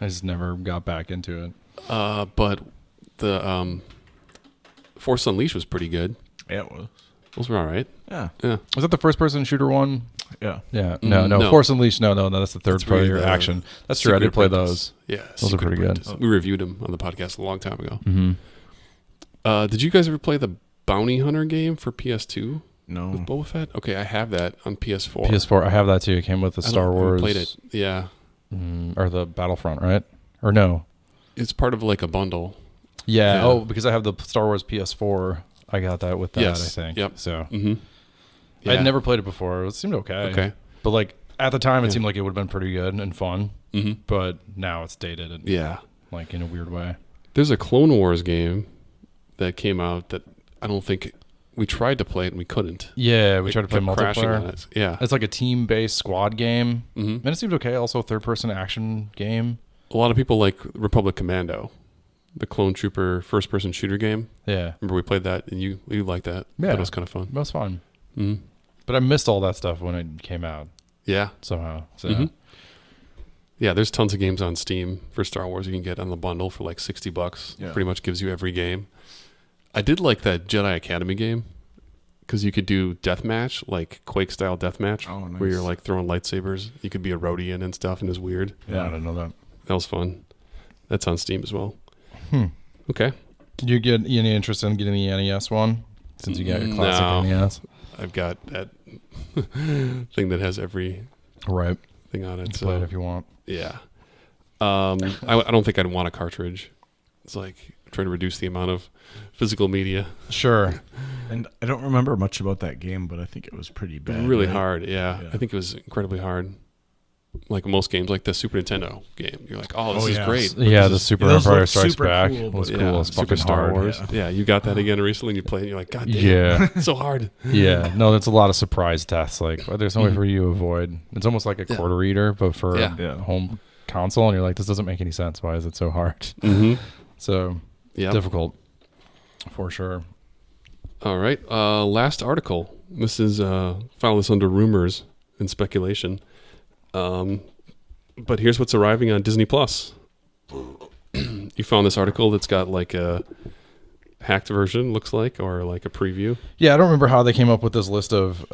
I just never got back into it. But the Force Unleashed was pretty good. Yeah, it was. Those were all right. Yeah, Yeah. Was that the first person shooter one? yeah. Yeah. No. No. Force Unleashed. No. That's the third That's really player the action. That's true. I Secret did play Apprentice. those. Yeah. Those are Secret pretty good. Apprentice. We reviewed them on the podcast a long time ago. Mm-hmm. Did you guys ever play the Bounty Hunter game for PS2? No. with Boba Fett? Okay, I have that on PS4. PS4. I have that too. It came with the I Star haven't Wars. played it. Yeah, Or the Battlefront, right? Or no? it's part of like a bundle. Yeah. Yeah. Oh, because I have the Star Wars PS4. I got that with that. Yes. I think. Yep. So Mm-hmm. I'd never played it before. It seemed okay. Okay. But like at the time, it Yeah. seemed like it would have been pretty good and fun. Mm-hmm. But now it's dated and Yeah. like in a weird way. There's a Clone Wars game that came out that I don't think we tried to play it and we couldn't. Yeah, we tried to play kept crashing on multiplayer. it. Yeah. It's like a team-based squad game, Mm-hmm. and it seemed okay. Also, a third-person action game. A lot of people like Republic Commando, the clone trooper first-person shooter game. Yeah, Remember we played that and you liked that. Yeah. That was kind of fun. it was fun. Mm-hmm. But I missed all that stuff when it came out Yeah. somehow. So Mhm. Yeah, there's tons of games on Steam for Star Wars you can get on the bundle for like $60. Yeah. Pretty much gives you every game. I did like that Jedi Academy game because you could do deathmatch, like Quake style deathmatch, Oh, nice. where you're like throwing lightsabers. You could be a Rodian and stuff, and it's weird. yeah, I didn't know that. That was fun. That's on Steam as well. Hmm. Okay, You get any interest in getting the NES one since you got your classic No. NES? I've got that thing that has everything Right. on it. Play it So if you want. yeah, I don't think I'd want a cartridge. It's like trying to reduce the amount of physical media. Sure. And I don't remember much about that game, but I think it was pretty bad. Really right? hard, yeah. Yeah. I think it was incredibly hard. Like most games, like the Super Nintendo game, you're like, "Oh, this Oh, is yeah. great." Yeah, This the is- Super those Empire look Strikes super Back cool, was but- cool Yeah, as Super fucking Star hard. Wars. Yeah. Yeah, you got that again recently, and you play it, and you're like, "God damn, Yeah. it's so hard." Yeah, no, that's a lot of surprise deaths. Like, there's no way Mhm. for you to avoid. It's almost like a Yeah. quarter eater, but for Yeah. Yeah. a home console, and you're like, this doesn't make any sense. Why is it so hard? Mm-hmm. So Yeah. difficult, for sure. All right. Last article. This is file this under rumors and speculation. But here's what's arriving on Disney Plus. You found this article that's got like a hacked version, looks like, or like a preview. Yeah, I don't remember how they came up with this list of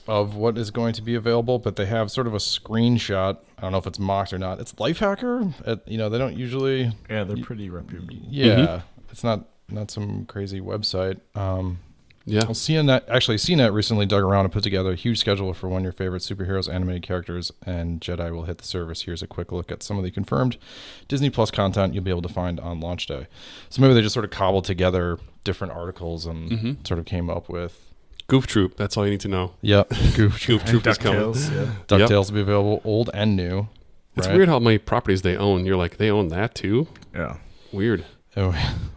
what is going to be available, but they have sort of a screenshot. I don't know if it's mocked or not. It's Lifehacker. They don't usually. Yeah, they're pretty reputable. Yeah, it's not some crazy website. Yeah. Well, CNET recently dug around and put together a huge schedule for when your favorite superheroes, animated characters, and Jedi will hit the service. Here's a quick look at some of the confirmed Disney Plus content you'll be able to find on launch day. So maybe they just sort of cobbled together different articles and sort of came up with. Goof Troop. That's all you need to know. Yep, Goof Goof Troop is coming. DuckTales, yeah. DuckTales will be available, old and new. It's right? weird how many properties they own. You're like, they own that too? Yeah. Weird. Oh,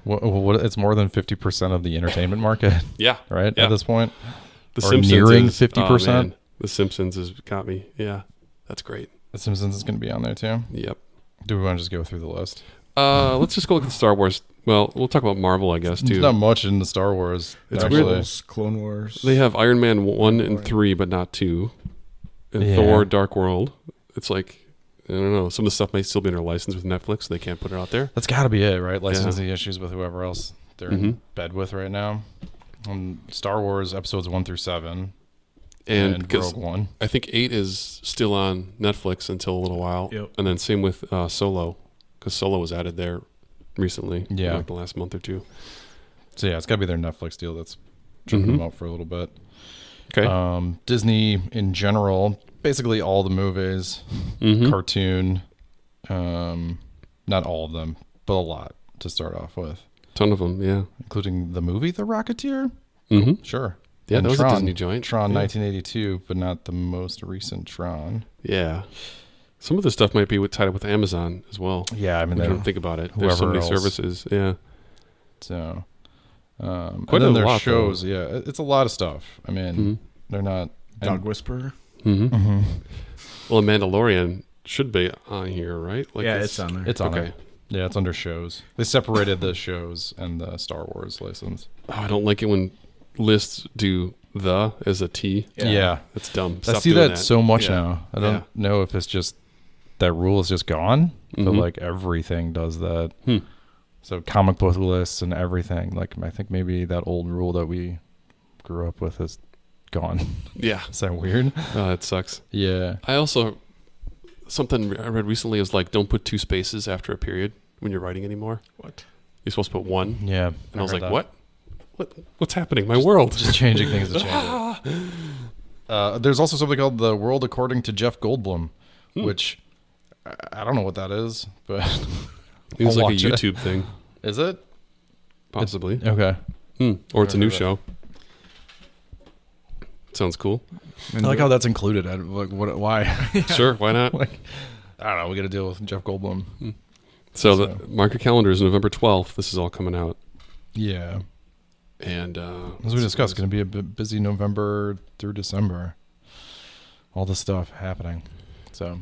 it's more than 50% of the entertainment market, Yeah. right? Yeah. At this point, The Or Simpsons nearing is- 50%? oh, man. The Simpsons has got me. Yeah. That's great. The Simpsons is going to be on there too. Yep. Do we want to just go through the list? Let's just go look at Star Wars. Well, we'll talk about Marvel, I guess, There's too. not much in the Star Wars. It's actually. weird. Rebels, Clone Wars. They have Iron Man 1 and 3, but not 2. And Yeah. Thor, Dark World. It's like, I don't know. Some of the stuff may still be in their license with Netflix. So they can't put it out there. That's got to be it, right? Licensing issues with whoever else they're in Mhm. bed with right now. Star Wars episodes 1 through 7 And and because Rogue One. I think 8 is still on Netflix until a little while. Yep. And then same with Solo, because Solo was added there recently. Yeah. Like the last month or two. So yeah, it's got to be their Netflix deal that's tripping Mhm. them up for a little bit. Okay. Disney in general, basically all the movies, Mhm. cartoon, not all of them, but a lot to start off with, Ton of them, yeah. including the movie The Rocketeer. Mm-hmm. Sure. Yeah, And that was Tron. a Disney joint. Tron yeah. 1982, but not the most recent Tron. Yeah. Some of the stuff might be tied up with Amazon as well. Yeah, I mean, When you they're don't think about it. There's so whoever many else. services. Yeah. so. And Quite then a their lot, shows. Yeah, it's a lot of stuff. I mean, Mm-hmm. they're not. Dog Whisperer. Mm-hmm. Mhm. Well, Mandalorian should be on here, right? Like Yeah, it's on there. It's on Okay. there. Yeah, it's under shows. They separated the shows and the Star Wars license. Oh, I don't like it when lists do the as a T. Yeah. That's dumb. I Stop see doing that so much Yeah. now. I don't Yeah. know if it's just that rule is just gone, but Mhm. like everything does that. Hmm. So comic book lists and everything. Like I think maybe that old rule that we grew up with is gone. Yeah. Is that weird? Oh, that sucks. Yeah. I also, something I read recently is like, don't put 2 spaces after a period when you're writing anymore. What? You're supposed to put 1. Yeah. And I was heard like, that. what? What's happening? My world. Just changing things to change it. There's also something called The World According to Jeff Goldblum, which I don't know what that is, but It was I'll like a watch it. YouTube thing, Is it? possibly. Okay. Or it's a new heard of show. Sounds cool. I like how that's included. Like, why? Sure, why not? Like, I don't know. We got to deal with Jeff Goldblum. So mark your calendars, November 12th. This is all coming out. Yeah. And As we discussed, it's going to be a bit busy November through December. All the stuff happening. So,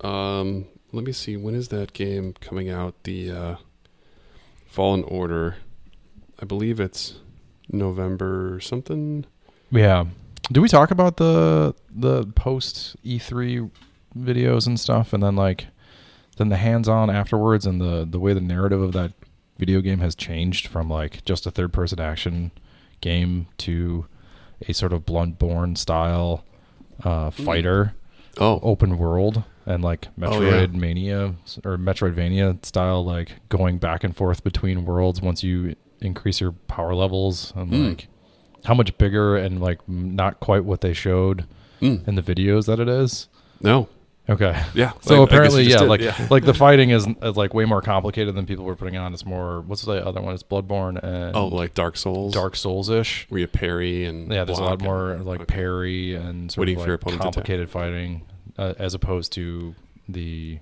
let me see. When is that game coming out? The Fallen Order. I believe it's November something. yeah. Do we talk about the post E3 videos and stuff, and then then the hands-on afterwards, and the way the narrative of that video game has changed from like just a third-person action game to a sort of Bloodborne style fighter open world, and like Metroidvania or Metroidvania style, like going back and forth between worlds once you increase your power levels, and like how much bigger and like not quite what they showed in the videos that it is. No. Okay. Yeah. So I guess apparently, you just yeah, did, like the fighting is like way more complicated than people were putting on. It's more, what's the other one? It's Bloodborne and like Dark Souls. Dark Souls-ish. Where you parry and Yeah, there's a lot block more like parry and sort Waiting of for your like opponent to attack. complicated fighting, as opposed to the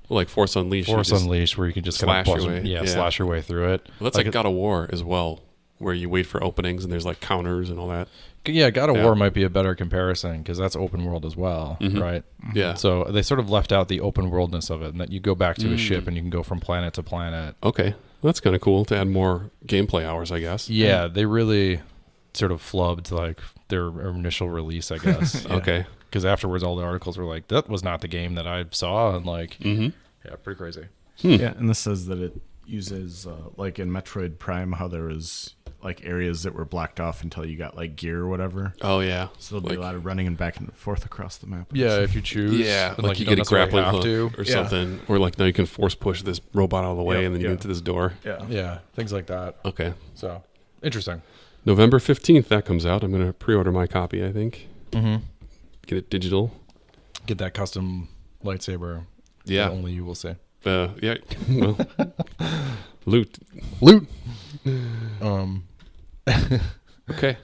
like Force Unleashed. Force you just- Unleashed, where you can just kind of slash your way. slash your way through it. Well, that's like God of War as well, where you wait for openings and there's like counters and all that. Yeah, God of Yeah. War might be a better comparison because that's open world as well, right? Yeah. So they sort of left out the open worldness of it, and that you go back to a ship and you can go from planet to planet. Okay. Well, that's kind of cool to add more gameplay hours, I guess. Yeah, they really sort of flubbed like their initial release, I guess. Okay. Because afterwards, all the articles were like, "That was not the game that I saw," and like, yeah, pretty crazy. Yeah, and this says that it uses like in Metroid Prime how there was like areas that were blocked off until you got like gear or whatever. Oh yeah. So there'll be a lot of running and back and forth across the map. Yeah, if you choose, Yeah, and, like you don't get a necessarily grappling have hook to. or something, or like now you can force push this robot out of the way Yep, and then you yeah. get into this door. Yeah. Yeah, things like that. Okay. So interesting. November 15th that comes out. I'm going to pre-order my copy, I think. Mm-hmm. Get it digital. Get that custom lightsaber. Yeah. that only you will see. Yeah. Well, loot. Loot. Okay.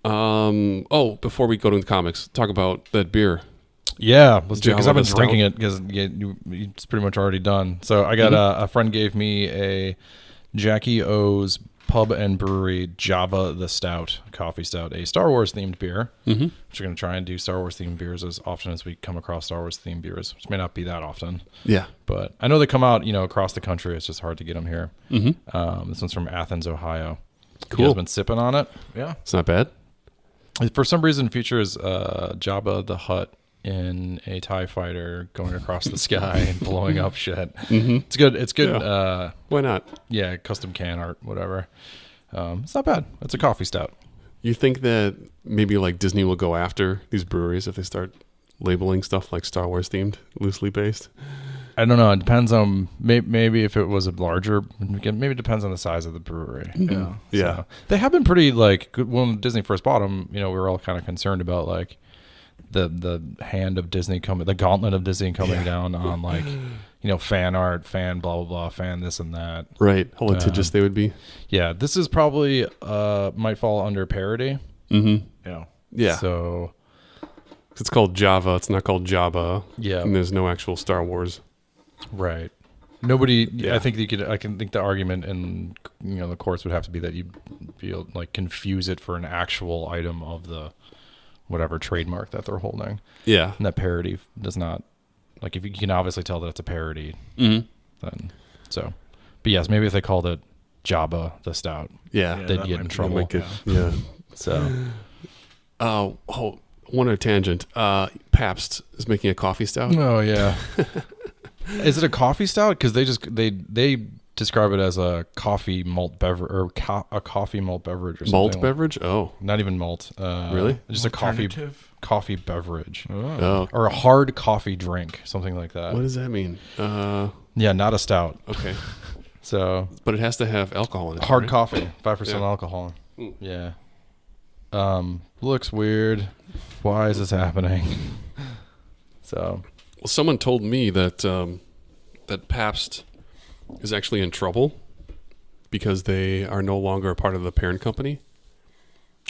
Before we go to the comics, talk about that beer. Yeah, let's do it because Java I've been the drinking it because it's pretty much already done. So I got a friend gave me a Jackie O's Pub and Brewery Java the Stout coffee stout, a Star Wars themed beer. Mm-hmm. Which we're going to try and do Star Wars themed beers as often as we come across Star Wars themed beers, which may not be that often, Yeah. but I know they come out across the country. It's just hard to get them here. Mm-hmm. This one's from Athens, Ohio. Cool. You guys been sipping on it? Yeah. It's not bad. It, for some reason, features Jabba the Hutt in a TIE fighter going across the sky and blowing up shit. Mm-hmm. It's good. It's good. Yeah. Why not? Yeah, custom can art, whatever. It's not bad. It's a coffee stout. You think that maybe like Disney will go after these breweries if they start labeling stuff like Star Wars themed, loosely based? I don't know. It depends on maybe if it was a larger. Maybe it depends on the size of the brewery. Yeah. Yeah. So, they have been pretty like good. When Disney first bought them, we were all kind of concerned about like the hand of Disney coming, the gauntlet of Disney coming down on like fan art, fan blah blah blah, fan this and that. Right. How litigious they would be. Yeah, this is probably might fall under parody. Mm-hmm. Yeah. Yeah. So It's called Java. It's not called Jabba. yeah, And there's no actual Star Wars. right. Nobody. Yeah. I think I can think the argument in the courts would have to be that you'd be like confuse it for an actual item of the whatever trademark that they're holding. Yeah. And that parody does not, like, if you can obviously tell that it's a parody, Mm-hmm. then so. But yes, maybe if they called it Jabba the Stout, Yeah. Yeah. they'd that get might in be trouble. Like it, yeah. So One other tangent. Pabst is making a coffee stout. oh yeah, is it a coffee stout? Because they describe it as a coffee malt beverage or a coffee malt beverage or something. Malt beverage? Oh. Not even malt. Really? Just a Alternative? coffee beverage Oh. or a hard coffee drink, something like that. What does that mean? Yeah, not a stout. Okay. So But it has to have alcohol in it. hard right? coffee, 5% Yeah. alcohol. Mm. Yeah. Looks weird. Why is this happening? So Well, someone told me that that Pabst is actually in trouble because they are no longer a part of the parent company.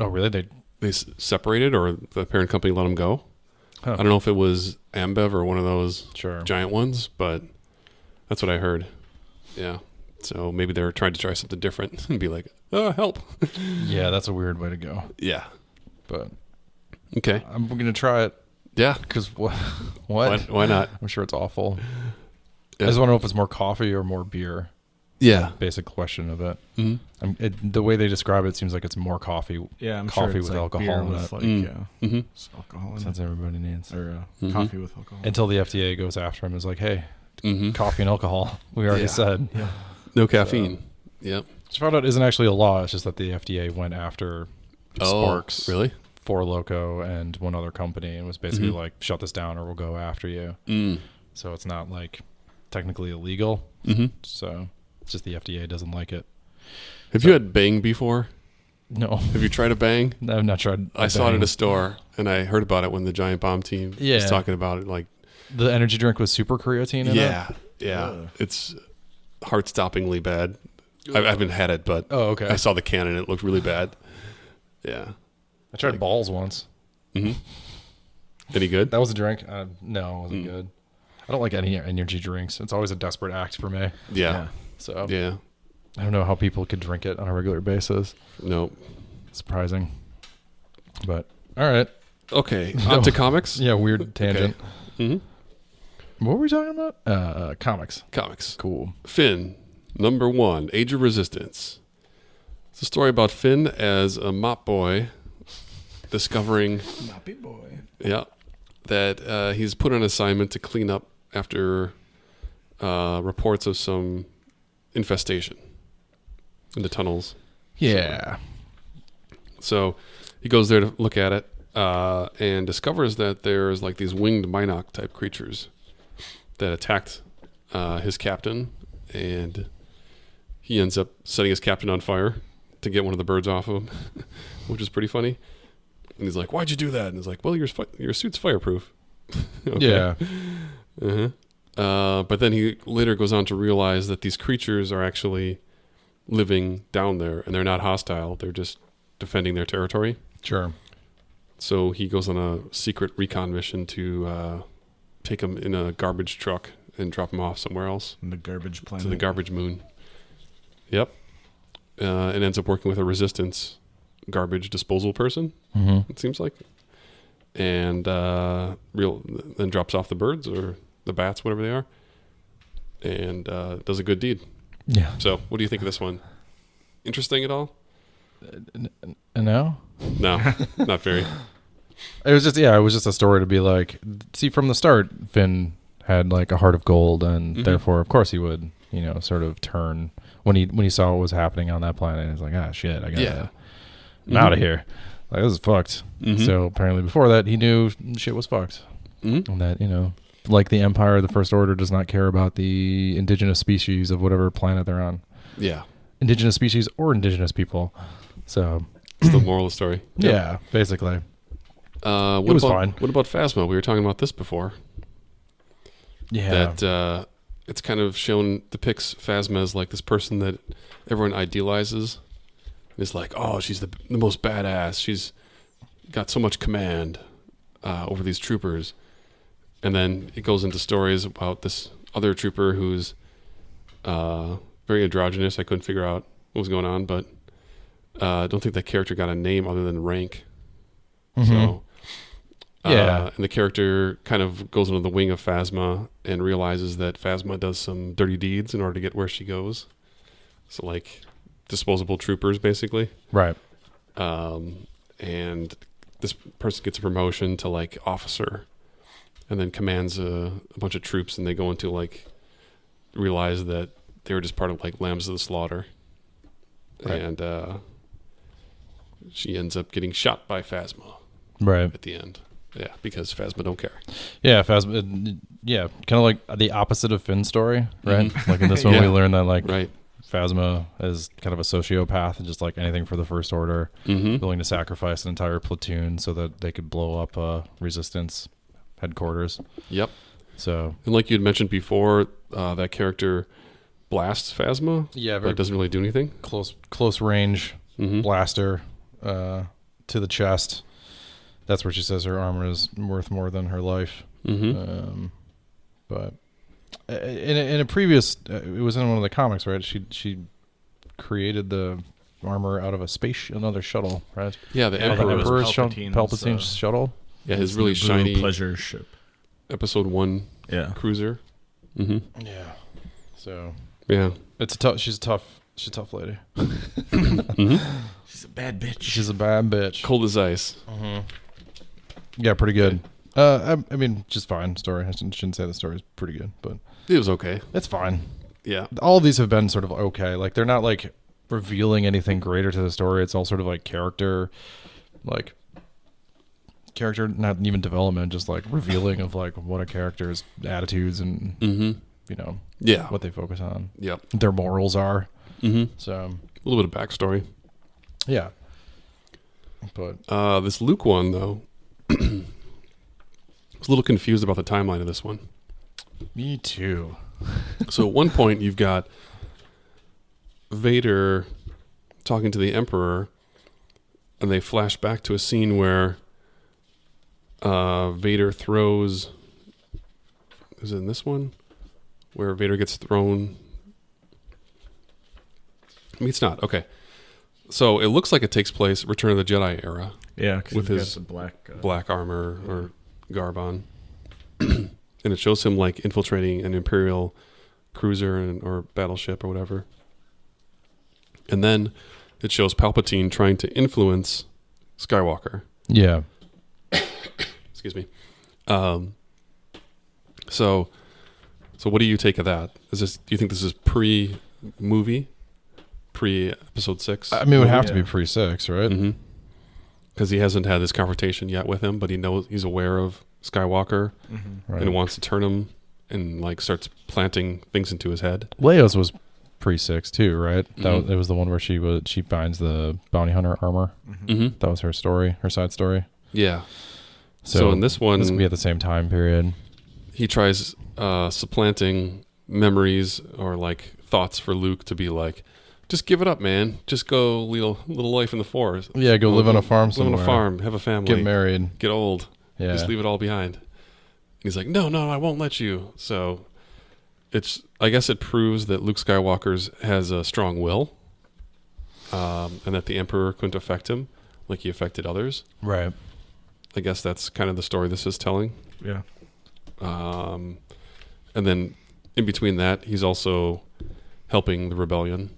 oh really? They separated, or the parent company let them go. Huh. I don't know if it was Ambev or one of those Sure. giant ones, but that's what I heard. Yeah. So maybe they were trying to try something different and be like, "Oh, help!" Yeah, that's a weird way to go. Yeah. But Okay. I'm gonna try it Yeah. because what? Why not? I'm sure it's awful. Yeah. I just want to know if it's more coffee or more beer. Yeah. Basic question of it. Mhm. The way they describe it seems like it's more coffee. Yeah, I'm Coffee sure it's with like alcohol beer in with it. like Mm-hmm. it's alcohol in Since it, everybody needs. or Mhm. coffee with alcohol. Until the FDA goes after him, is like, hey, Mm-hmm. coffee and alcohol. We already Yeah. said. yeah, No caffeine. Yep. Which I found out isn't actually a law. It's just that the FDA went after Sparks, Really? Four Loco, and one other company, and was basically Mhm. like, shut this down or we'll go after you. Mm. So it's not like technically illegal. Mm-hmm. So it's just the FDA doesn't like it. Have you had Bang before? No, Have you tried a Bang? I've not tried. I saw it Bang. in a store, and I heard about it when the Giant Bomb team Yeah. was talking about it. Like, The energy drink with super creatine in it. yeah, Ugh. it's heart-stoppingly bad. I haven't had it, but Oh, okay. I saw the can and it looked really bad. Yeah. I tried balls once. Mm-hmm. Any good? That was a drink. No, it wasn't Mm. good. I don't like any energy drinks. It's always a desperate act for me. Yeah. So Yeah. I don't know how people could drink it on a regular basis. No. Surprising. But all right. Okay. No. On to comics. Yeah, weird tangent. Mm-hmm. What were we talking about? Comics. Comics. Cool. Finn, number 1, Age of Resistance. It's a story about Finn as a mop boy discovering, Moppy boy. yeah, that he's put on assignment to clean up after reports of some infestation in the tunnels. Yeah. So he goes there to look at it and discovers that there's like these winged Minoc type creatures that attacked his captain, and he ends up setting his captain on fire to get one of the birds off of him, which is pretty funny. And he's like, "Why'd you do that?" And he's like, "Well, your suit's fireproof." Okay. Yeah. Uh-huh. But then he later goes on to realize that these creatures are actually living down there, and they're not hostile. They're just defending their territory. Sure. So he goes on a secret recon mission to take them in a garbage truck and drop them off somewhere else, And the garbage planet. to the garbage moon. Yep. And ends up working with a resistance garbage disposal person, Mm-hmm. it seems like. And then drops off the birds or the bats, whatever they are, and does a good deed. Yeah. So what do you think of this one? Interesting at all? No. No, not very. It was just a story to be like, see, from the start, Finn had like a heart of gold, and Mhm. therefore, of course, he would, sort of turn when he saw what was happening on that planet. He's like, ah, shit, I'm Mhm. out of here. Like, this is fucked. Mhm. So apparently, before that, he knew shit was fucked, Mhm. and that like the Empire, the First Order does not care about the indigenous species of whatever planet they're on, Yeah, indigenous species or indigenous people. So it's the moral of the story. yeah, basically. What was about, fine. What about Phasma? We were talking about this before. Yeah. That it's kind of depicts Phasma as like this person that everyone idealizes. It's like, oh, she's the most badass. She's got so much command over these troopers. And then it goes into stories about this other trooper who's very androgynous. I couldn't figure out what was going on, but I don't think that character got a name other than rank. Mhm. So, Yeah. and the character kind of goes under the wing of Phasma and realizes that Phasma does some dirty deeds in order to get where she goes. So, like, disposable troopers, basically. Right. And this person gets a promotion to, like, officer and then commands a bunch of troops, and they go into, like, realize that they were just part of, like, Lambs of the Slaughter. Right. And she ends up getting shot by Phasma Right. at the end. Yeah, because Phasma don't care. Yeah, Phasma. Yeah, kind of like the opposite of Finn's story, right? Mhm. Like in this one, Yeah. we learn that like Right. Phasma as kind of a sociopath and just like anything for the First Order, willing to sacrifice an entire platoon so that they could blow up Resistance headquarters. Yep. So, And like you'd mentioned before, that character blasts Phasma. yeah, But it doesn't really do anything. close range blaster to the chest. That's where she says her armor is worth more than her life. But in a previous, it was in one of the comics, right? She created the armor out of another shuttle, right? Yeah, the Yeah, I think it was Emperor. Palpatine's shuttle. Yeah, his really Blue shiny pleasure ship. Episode 1 Yeah. cruiser. Yeah. So Yeah. she's a tough lady. She's a bad bitch. She's a bad bitch. Cold as ice. Yeah, pretty good. I mean, just fine story. I shouldn't say the story is pretty good, but It was okay. it's fine. Yeah. All of these have been sort of okay. Like they're not like revealing anything greater to the story. It's all sort of like character, not even development, just like revealing of like what a character's attitudes and Yeah. what they focus on, Yep. their morals are. So A little bit of backstory. yeah, but This Luke one, though, I was a little confused about the timeline of this one. me too. So at one point, you've got Vader talking to the Emperor, and they flash back to a scene where Vader throws... Is it in this one? Where Vader gets thrown... I mean, it's not. Okay. So it looks like it takes place Return of the Jedi era. Yeah, because With his the black. Black armor or garb on. And it shows him like infiltrating an Imperial cruiser or battleship or whatever. And then it shows Palpatine trying to influence Skywalker. Yeah, Excuse me. So what do you take of that? Do you think this is pre-movie? Pre-episode 6? I mean, it would have to Yeah. be pre-6, right? Because he hasn't had this confrontation yet with him, but he's aware of Skywalker Right. and wants to turn him and like starts planting things into his head. Leia's was pre-6 too, right? Mhm. That was the one where she finds the bounty hunter armor. Mm-hmm. That was her story, her side story. Yeah. So in this one, this could be at the same time period. he tries supplanting memories or like thoughts for Luke to be like, just give it up, man. Just go lead a little life in the forest. Yeah, go live on a farm somewhere. Live on a farm, have a family, Get married. get old. Yeah. Just leave it all behind. And he's like, no, I won't let you. So I guess it proves that Luke Skywalker has a strong will, and that the Emperor couldn't affect him like he affected others. Right. I guess that's kind of the story this is telling. Yeah. And then in between that, he's also helping the rebellion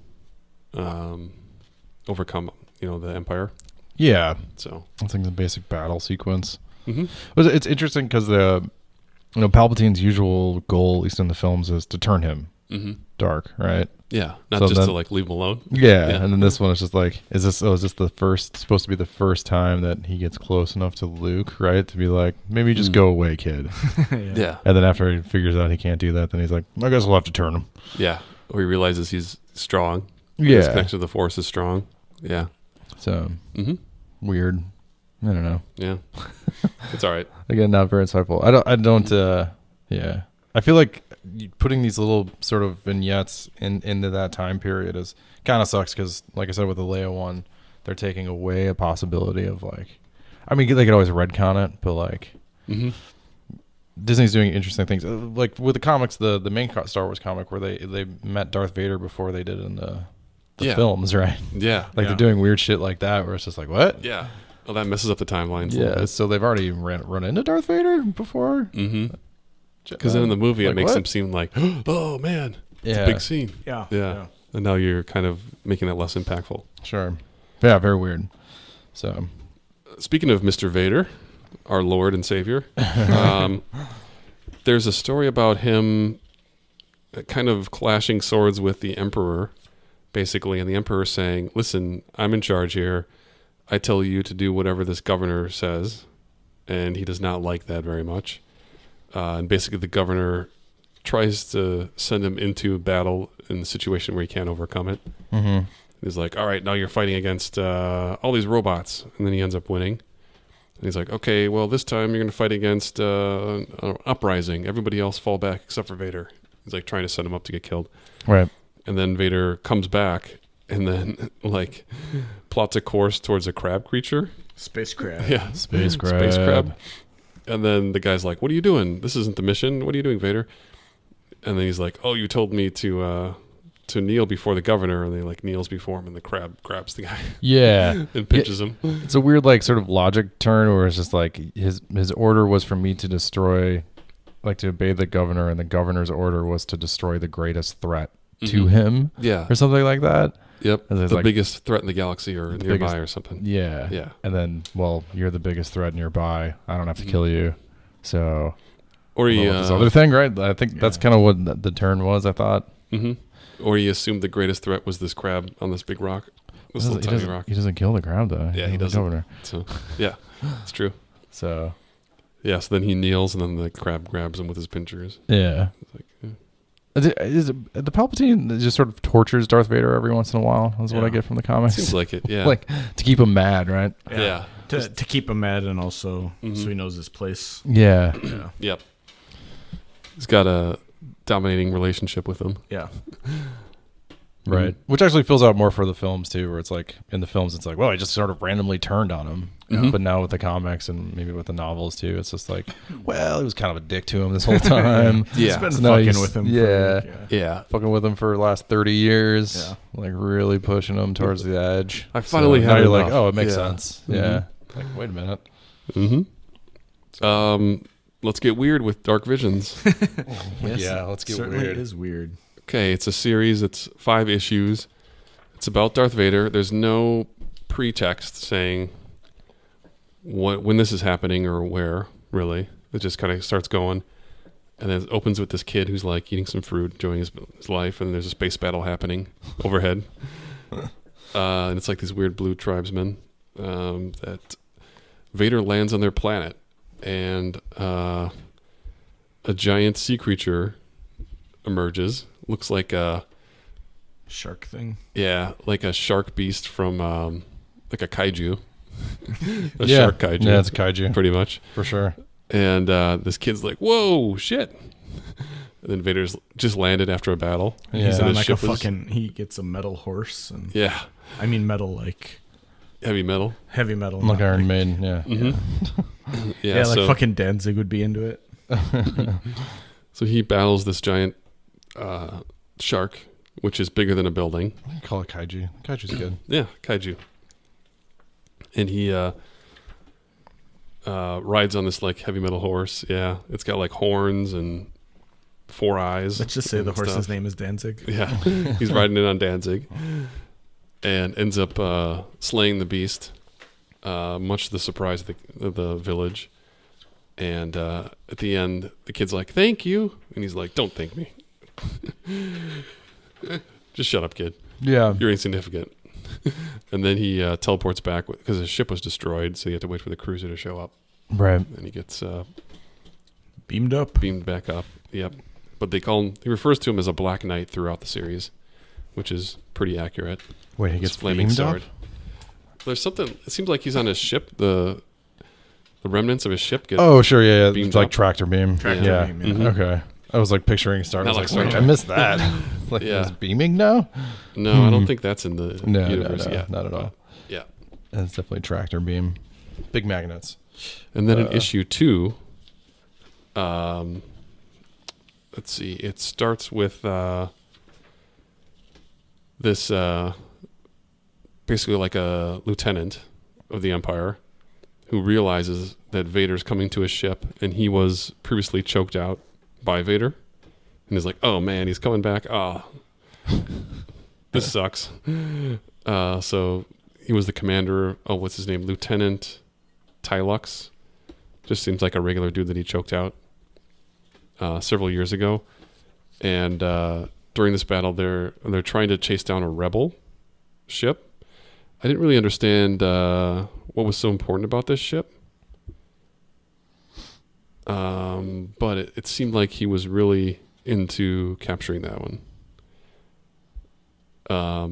overcome, the Empire. Yeah. So, I think the basic battle sequence. mm-hmm. But it's interesting because Palpatine's usual goal, at least in the films, is to turn him dark, right? Yeah, not So just then- to like leave him alone. Yeah, Yeah. and then this one is just like, is this supposed to be the first time that he gets close enough to Luke, right? To be like, maybe just go away, kid. Yeah, And then after he figures out he can't do that, then he's like, I guess we'll have to turn him. yeah. Or he realizes he's strong. His Yeah. connection to the Force is strong. Yeah. So Mm-hmm. weird. I don't know. Yeah. It's all right. Again, not very insightful. Yeah. I feel like putting these little sort of vignettes into that time period is kind of sucks because, like I said, with the Leia one, they're taking away a possibility of like, I mean, they could always retcon it, but like Mm-hmm. Disney's doing interesting things. Like with the comics, the main Star Wars comic where they met Darth Vader before they did in the Yeah. films, right? Yeah. Like Yeah. they're doing weird shit like that where it's just like, what? Yeah. Well, that messes up the timelines. a little Yeah, bit. so they've already run into Darth Vader before. Mm-hmm. Because then in the movie, it Like makes what? him seem like, oh man, it's Yeah. a big scene. Yeah. Yeah. And now you're kind of making that less impactful. Sure. Yeah, very weird. So, Speaking of Mr. Vader, our Lord and Savior, there's a story about him kind of clashing swords with the Emperor, basically, and the Emperor saying, listen, I'm in charge here. I tell you to do whatever this governor says, and he does not like that very much. And basically the governor tries to send him into battle in the situation where he can't overcome it. Mm-hmm. He's like, all right, now you're fighting against all these robots. And then he ends up winning. And he's like, okay, well, this time you're going to fight against an uprising. Everybody else fall back except for Vader. He's like trying to set him up to get killed. Right. And then Vader comes back and then like plots a course towards a crab creature. Space crab. Yeah. Space crab. Space crab. And then the guy's like, what are you doing? This isn't the mission. What are you doing, Vader? And then he's like, oh, you told me to kneel before the governor. And he like kneels before him and the crab grabs the guy Yeah. and pinches him. It's a weird like sort of logic turn where it's just like his order was for me to destroy, like to obey the governor, and the governor's order was to destroy the greatest threat to him Yeah. or something like that. Yep. And it's The like- biggest threat in the galaxy or nearby biggest- or something. Yeah. Yeah. And then, well, you're the biggest threat nearby. I don't have to kill you. So, Or he, this other thing, right? I think that's kind of what the turn was, I thought. or he assumed the greatest threat was this crab on this big rock. This little tiny rock. He doesn't kill the crab, though. Yeah, he kills the doesn't. governor. So, yeah, it's true. So, Yeah, so then he kneels and then the crab grabs him with his pinchers. yeah. It's like, yeah. Is it the Palpatine that just sort of tortures Darth Vader every once in a while? That's what I Yeah. get from the comics. Seems like it, yeah. Like, to keep him mad, right? Yeah. To keep him mad and also Mhm. so he knows his place. Yeah. Yeah. Yep. He's got a dominating relationship with him. Yeah. Right. Which actually fills out more for the films too, where it's like in the films it's like, well, I just sort of randomly turned on him. Mhm. But now with the comics and maybe with the novels too, it's just like, well, he was kind of a dick to him this whole time. Yeah. He's been So now fucking he's- with him. yeah. Yeah. Fucking with him for the last 30 years. Yeah. Like really pushing him towards the edge. I finally so had now you're enough. like, oh, it makes Yeah. sense. Mhm. Yeah. Like, wait a minute. Let's get weird with Dark Visions. Yes, Yeah, let's get certainly weird. is weird. Okay, it's a series. It's 5 issues. It's about Darth Vader. There's no pretext saying when this is happening or where, really. It just kind of starts going. And then it opens with this kid who's like eating some fruit, enjoying his life, and there's a space battle happening overhead. And it's like these weird blue tribesmen that Vader lands on their planet. And a giant sea creature emerges. Looks like a Shark thing. like a shark beast from like a kaiju. Yeah. Shark kaiju. Yeah, it's kaiju. pretty much. For sure. And this kid's like, "Whoa, shit!" And then Vader's just landed after a battle. Yeah. He's And on his like a ship was- fucking. He gets a metal horse, and Yeah, I mean metal like heavy metal. heavy metal. Like not Iron like- Maiden, yeah. Mm-hmm. Yeah, like so, fucking Danzig would be into it. so he battles this giant shark, which is bigger than a building. Call it kaiju. Kaiju's good. Yeah, kaiju. And he rides on this like heavy metal horse. Yeah, it's got like horns and 4 eyes. Let's just say the and horse's stuff. name is Danzig. Yeah, he's riding it on Danzig, and ends up slaying the beast, much to the surprise of the village. And at the end, the kid's like, "Thank you," and he's like, "Don't thank me. Just shut up, kid. Yeah. You're insignificant." And then he teleports back because his ship was destroyed, so you have to wait for the cruiser to show up. Right. And he gets Beamed up. beamed back up. Yep. But he refers to him as a Black Knight throughout the series, which is pretty accurate. Wait, he His gets flaming beamed sword. up? There's something. It seems like he's on his ship. The remnants of his ship get. Oh, sure, yeah. Beamed It's like up. tractor beam. Tractor yeah. beam, yeah. Mhm. Okay. I was like picturing Star Not Wars. like Like, Star wait, I Wars. missed that. Like, Yeah. it's beaming now? No, I don't think that's in the No, universe no, yet. not at all. Yeah. It's definitely tractor beam. Big magnets. And then in issue 2, let's see. It starts with this basically like a lieutenant of the Empire who realizes that Vader's coming to his ship, and he was previously choked out by Vader, and he's like, "Oh man, he's coming back! Ah, this sucks." So he was the commander. Oh, what's his name? Lieutenant Tylux. Just seems like a regular dude that he choked out several years ago. And during this battle, they're trying to chase down a rebel ship. I didn't really understand what was so important about this ship. But it seemed like he was really into capturing that one.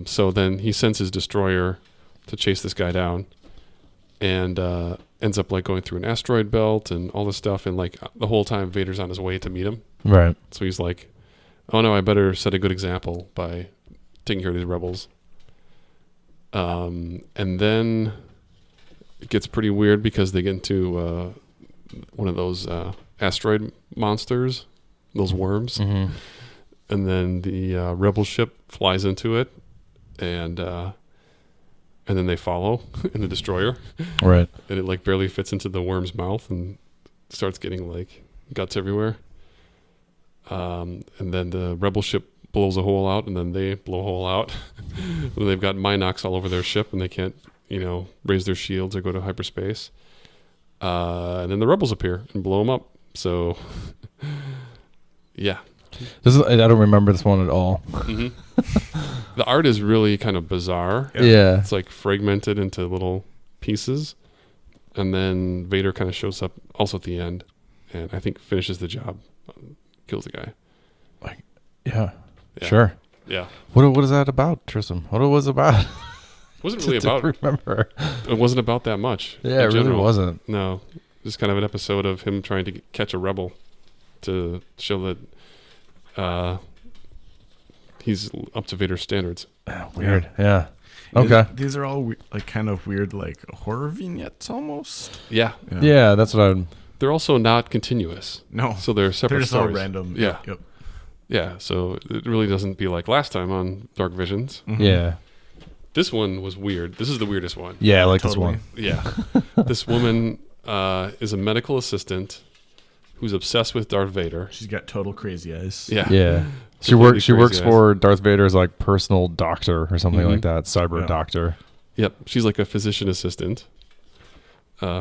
So then he sends his destroyer to chase this guy down, and ends up like going through an asteroid belt and all this stuff. And like the whole time, Vader's on his way to meet him. Right. So he's like, "Oh no, I better set a good example by taking care of these rebels." And then it gets pretty weird because they get into one of those asteroid monsters, those worms. Mm-hmm. And then the rebel ship flies into it, and then they follow in the destroyer, Right. and it like barely fits into the worm's mouth and starts getting like guts everywhere. And then the rebel ship blows a hole out, and then they blow a hole out. And they've got Minox all over their ship, and they can't, raise their shields or go to hyperspace. And then the rebels appear and blow them up. So, yeah. I don't remember this one at all. Mm-hmm. The art is really kind of bizarre. Yeah. It's like fragmented into little pieces. And then Vader kind of shows up also at the end, and I think finishes the job, kills the guy. Yeah. Yeah. Sure. Yeah. What is that about, Tristan? What it was about? It wasn't really To about, remember. it wasn't about that much. Yeah, it in really general. wasn't. No. Just kind of an episode of him trying to catch a rebel to show that he's up to Vader's standards. Weird. Yeah. Okay. These are all like kind of weird, like horror vignettes almost. Yeah. Yeah, that's what I. They're also not continuous. No. So they're separate They're just all stories. random. Yeah. Yep. Yeah. So it really doesn't be like last time on Dark Visions. Mhm. Yeah. This one was weird. This is the weirdest one. Yeah, I like Totally. this one. Yeah. This woman is a medical assistant who's obsessed with Darth Vader. She's got total crazy eyes. Yeah. Yeah. She Completely She works crazy eyes. for Darth Vader's like personal doctor or something Mhm. like that. Cyber Yeah. doctor. Yep. She's like a physician assistant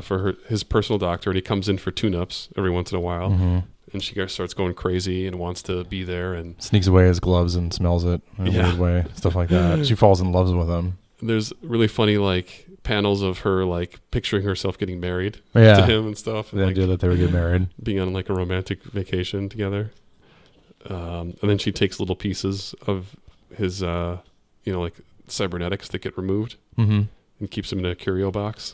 for his personal doctor, and he comes in for tune-ups every once in a while. Mm-hmm. And she starts going crazy and wants to be there. And Sneaks away his gloves and smells it in a Yeah. weird way. Stuff like that. She falls in love with him. there's really funny like panels of her like picturing herself getting married Yeah. to him and stuff. And, The like, idea that they would get married. being on like a romantic vacation together. And then she takes little pieces of his, like cybernetics that get removed Mm-hmm. and keeps them in a curio box,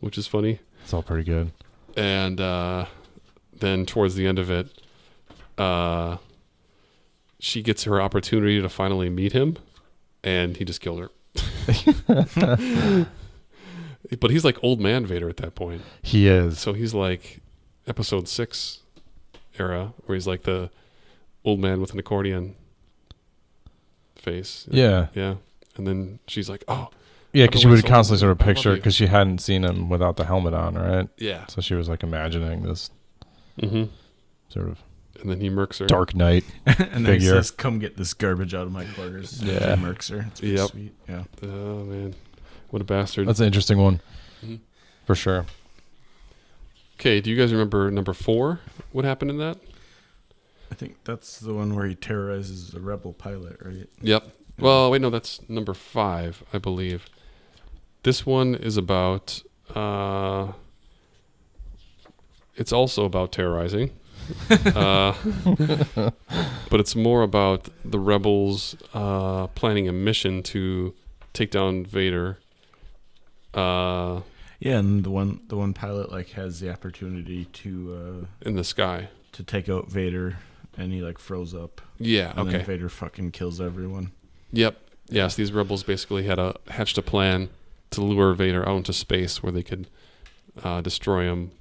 which is funny. It's all pretty good. And then towards the end of it, she gets her opportunity to finally meet him, and he just killed her. But he's like old man Vader at that point. He is. So he's like episode 6 era, where he's like the old man with an accordion face. Yeah. Yeah. And then she's like, oh, Yeah, I've because been she would waiting so constantly sort long. of I love picture, you. because she hadn't seen him without the helmet on, right? yeah. So she was like imagining this Mm-hmm. sort of And then he murks her. Dark Knight. And then he Figure. says, "Come get this garbage out of my quarters." Yeah. She murks her. It's pretty Yep. sweet. Yeah. Oh, man. What a bastard. That's an interesting one, Mhm. for sure. Okay, do you guys remember number 4? What happened in that? I think that's the one where he terrorizes the rebel pilot, right? Yep. Well, wait, no, that's number 5, I believe. This one is about, it's also about terrorizing. But it's more about the rebels planning a mission to take down Vader. Yeah, and the one pilot like has the opportunity to In the sky. take out Vader, and he like froze up. Yeah, And then okay. Vader fucking kills everyone. Yep. Yes, these rebels basically hatched a plan to lure Vader out into space where they could destroy him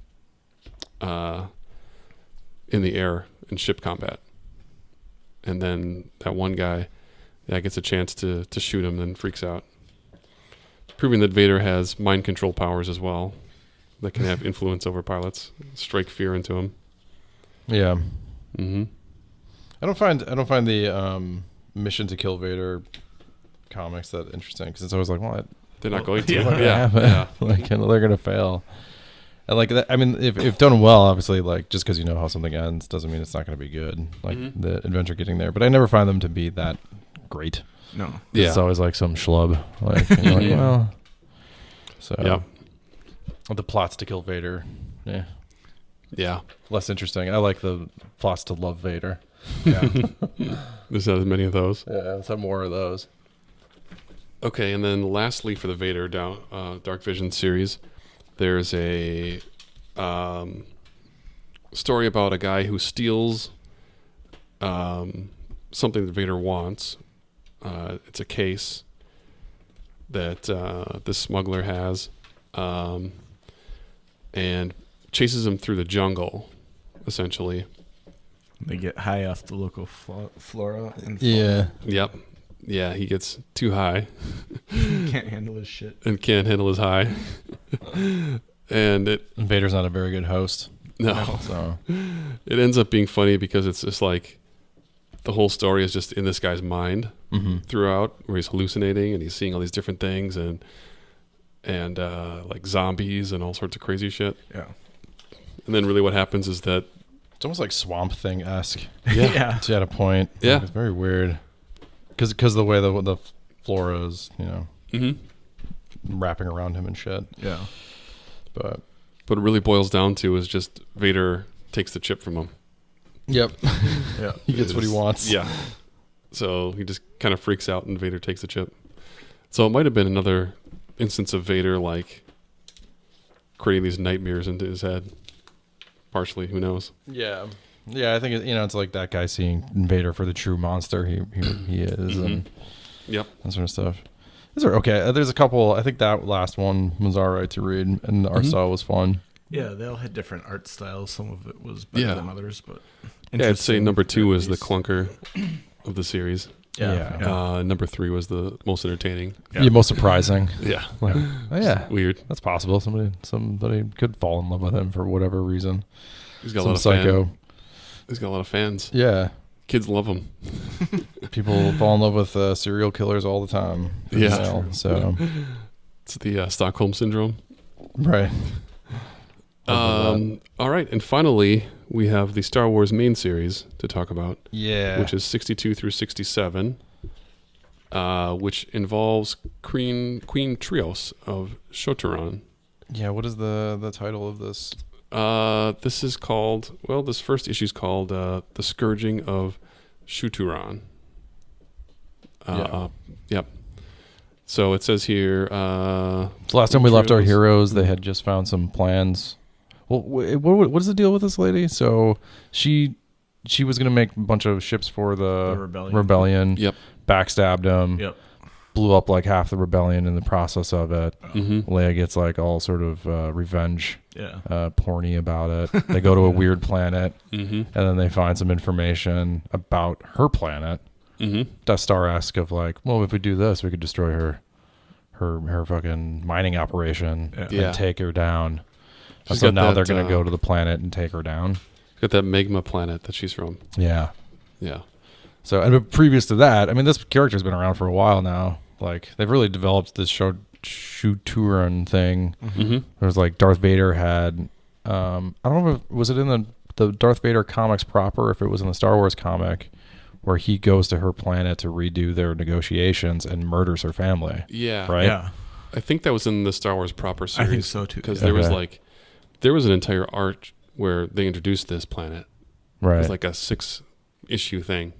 in the air in ship combat. And then that one guy gets a chance to shoot him, then freaks out. Proving that Vader has mind control powers as well that can have influence over pilots, strike fear into them. Yeah. Mm-hmm. I don't find the Mission to Kill Vader comics that interesting, because it's always like, well, They're not going to. yeah. Yeah. yeah, Yeah. like they're gonna fail. And like that, I mean, if done well, obviously, like just because you know how something ends doesn't mean it's not going to be good. Like Mhm. the adventure getting there, but I never find them to be that great. No. Yeah. It's always like some schlub. Like, and you're like, Mhm. well, so Yeah. the plots to kill Vader, yeah, Yeah. less interesting. I like the plots to love Vader. Yeah. There's not as many of those. Yeah, let's have more of those. Okay, and then lastly for the Vader Dark Vision series, there's a story about a guy who steals something that Vader wants. It's a case that this smuggler has, and chases him through the jungle, essentially. They get high off the local flora and Yeah. Yep. Yeah, he gets too high can't handle his shit. and can't handle his high. And Vader's not a very good host. no, So it ends up being funny because it's just like the whole story is just in this guy's mind throughout, where he's hallucinating and he's seeing all these different things and like zombies and all sorts of crazy shit. Yeah. And then really what happens is that it's almost like Swamp Thing-esque. Yeah. At a point. Yeah. Like, it's very weird. Because the way the flora is, wrapping around him and shit. Yeah. But what it really boils down to is just Vader takes the chip from him. yep, Yeah. he gets what he wants. Yeah. So he just kind of freaks out and Vader takes the chip. So it might have been another instance of Vader like creating these nightmares into his head. Partially, who knows? Yeah. Yeah, I think it's like that guy seeing Vader for the true monster he is and Yep. that sort of stuff. There's a couple. I think that last one was all right to read, and the art style was fun. Yeah, they all had different art styles. Some of it was better Yeah. than others, but Yeah, I'd say interesting number 2 was at the least. clunker of the series. Yeah. Number 3 was the most entertaining. Yeah, most surprising. Yeah. Like, oh, yeah, Weird. that's possible. Somebody could fall in love with him for whatever reason. He's got a Some lot of psycho. He's got a lot of fans. Yeah. Kids love him. People fall in love with serial killers all the time. Yeah. So It's the Stockholm syndrome. right. All right, and finally we have the Star Wars main series to talk about, Yeah. which is 62 through 67, which involves Queen Trios of Shotoran. Yeah. What is the title of this? This is called, this first issue is called The Scourging of Shuturan. Yep. So it says here. So last time we left our heroes, they had just found some plans. Well, what is the deal with this lady? So she was going to make a bunch of ships for the rebellion. Yep. Backstabbed them. Yep. Blew up like half the rebellion in the process of it. Mm-hmm. Leia gets like all sort of revenge, Yeah. porny about it. They go to a weird planet, Mm-hmm. and then they find some information about her planet. Mm-hmm. Death Star-esque of like, well, if we do this, we could destroy her fucking mining operation Yeah. and take her down. She's So got now that, they're going to go to the planet and take her down. Got that magma planet that she's from. Yeah. Yeah. So, and previous to that, I mean, this character's been around for a while now. Like, they've really developed this Shuturan thing. Mm-hmm. There's like Darth Vader had, I don't know if was it in the Darth Vader comics proper, or if it was in the Star Wars comic, where he goes to her planet to redo their negotiations and murders her family. Yeah. Right? Yeah. I think that was in the Star Wars proper I series. think so too. Because yeah. there was an entire arc where they introduced this planet. It Right. was like a 6-issue thing.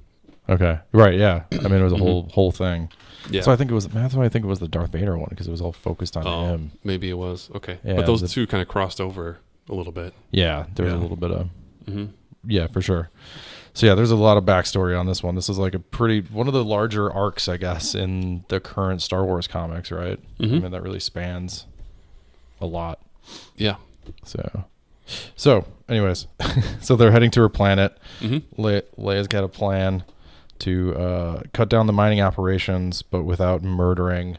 Okay. Right. Yeah. I mean, it was a whole thing. Yeah. So that's why I think it was the Darth Vader one, because it was all focused on him. Maybe it was. Okay. Yeah, But those two kind of crossed over a little bit. Yeah. There was a Yeah. little bit of, Mm-hmm. yeah, for sure. So yeah, there's a lot of backstory on this one. This is like one of the larger arcs, I guess, in the current Star Wars comics, right? Mm-hmm. I mean, that really spans a lot. Yeah. So anyways, so they're heading to her planet. Mm-hmm. Leia's got a plan to cut down the mining operations, but without murdering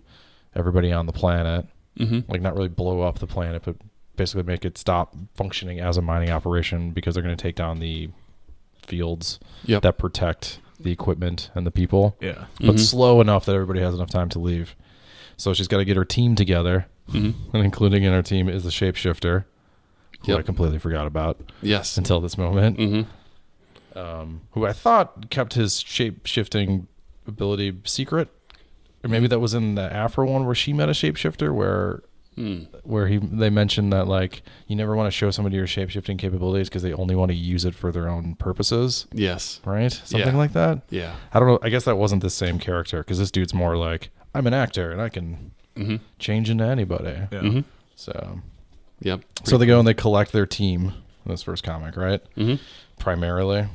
everybody on the planet. Mm-hmm. Like, not really blow up the planet, but basically make it stop functioning as a mining operation, because they're going to take down the fields Yep. that protect the equipment and the people, Yeah. but Mhm. slow enough that everybody has enough time to leave. So she's got to get her team together, Mm-hmm. and including in her team is the shapeshifter, who I Yep. completely forgot about Yes. until this moment, Mm-hmm. who I thought kept his shape-shifting ability secret. Or maybe that was in the Afro one where she met a shapeshifter, where where they mentioned that like you never want to show somebody your shape-shifting capabilities because they only want to use it for their own purposes, Yes. right? Something Yeah. like that. Yeah. I don't know. I guess that wasn't the same character because this dude's more like I'm an actor and I can change into anybody. Yeah. Mm-hmm. So Yep. so they go and they collect their team in this first comic, right? Mm-hmm. Primarily.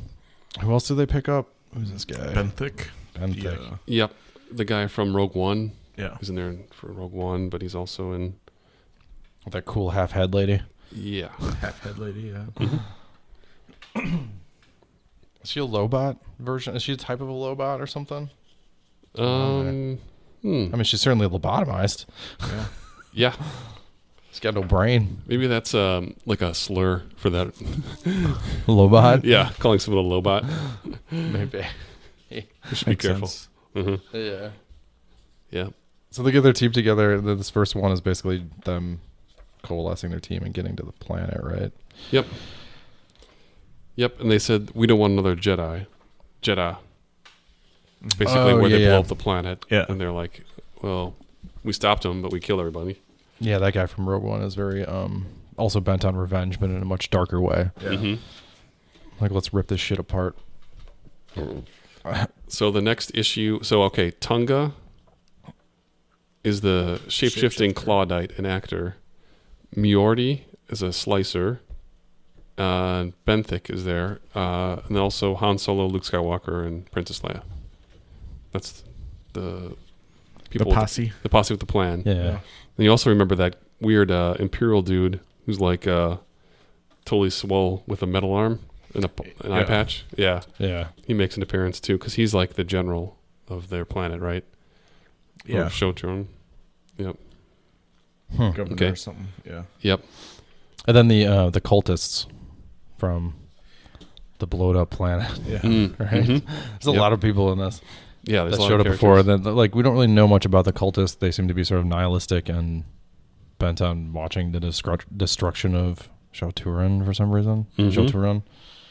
Who else do they pick up? Who's this guy? Benthic. Benthic. Yeah. Yep. The guy from Rogue One. Yeah. He's in there for Rogue One, but he's also in. That cool half head lady. Yeah. Half head lady. Yeah. Is she a Lobot version? Is she a type of a Lobot or something? Hmm. I mean, she's certainly lobotomized. Yeah. Yeah. She's got no brain. Maybe that's like a slur for that. Lobot? Yeah, calling someone a lobot. Maybe. You should be Makes careful. sense. Yeah. Yeah. So they get their team together. And then this first one is basically them coalescing their team and getting to the planet, right? Yep. Yep. And they said we don't want another Jedi. It's basically Oh, where they yeah, blow yeah. up the planet. Yeah. And they're like, well, we stopped them, but we kill everybody. Yeah, that guy from Rogue One is very also bent on revenge, but in a much darker way. Yeah. Mm-hmm. Like, let's rip this shit apart. So the next issue. So okay, Tunga is the shape-shifting Clawdite, an actor. Miordi is a slicer. Benthic is there, and then also Han Solo, Luke Skywalker, and Princess Leia. That's the people. The posse. The posse with the plan. Yeah. And you also remember that weird Imperial dude who's like totally swole with a metal arm and an eye Yeah. patch. Yeah, Yeah. he makes an appearance too because he's like the general of their planet, right? Yeah. Or Shotron. Yep. Governor Okay. or something. Yeah. Yep. And then the cultists from the blowed up planet. Yeah. Right? Mhm. There's a Yep. lot of people in this Yeah, there's that a lot showed of up before. characters. Then, like, we don't really know much about the cultists. They seem to be sort of nihilistic and bent on watching the destruction of Shauturan for some reason. Mhm. Shauturan.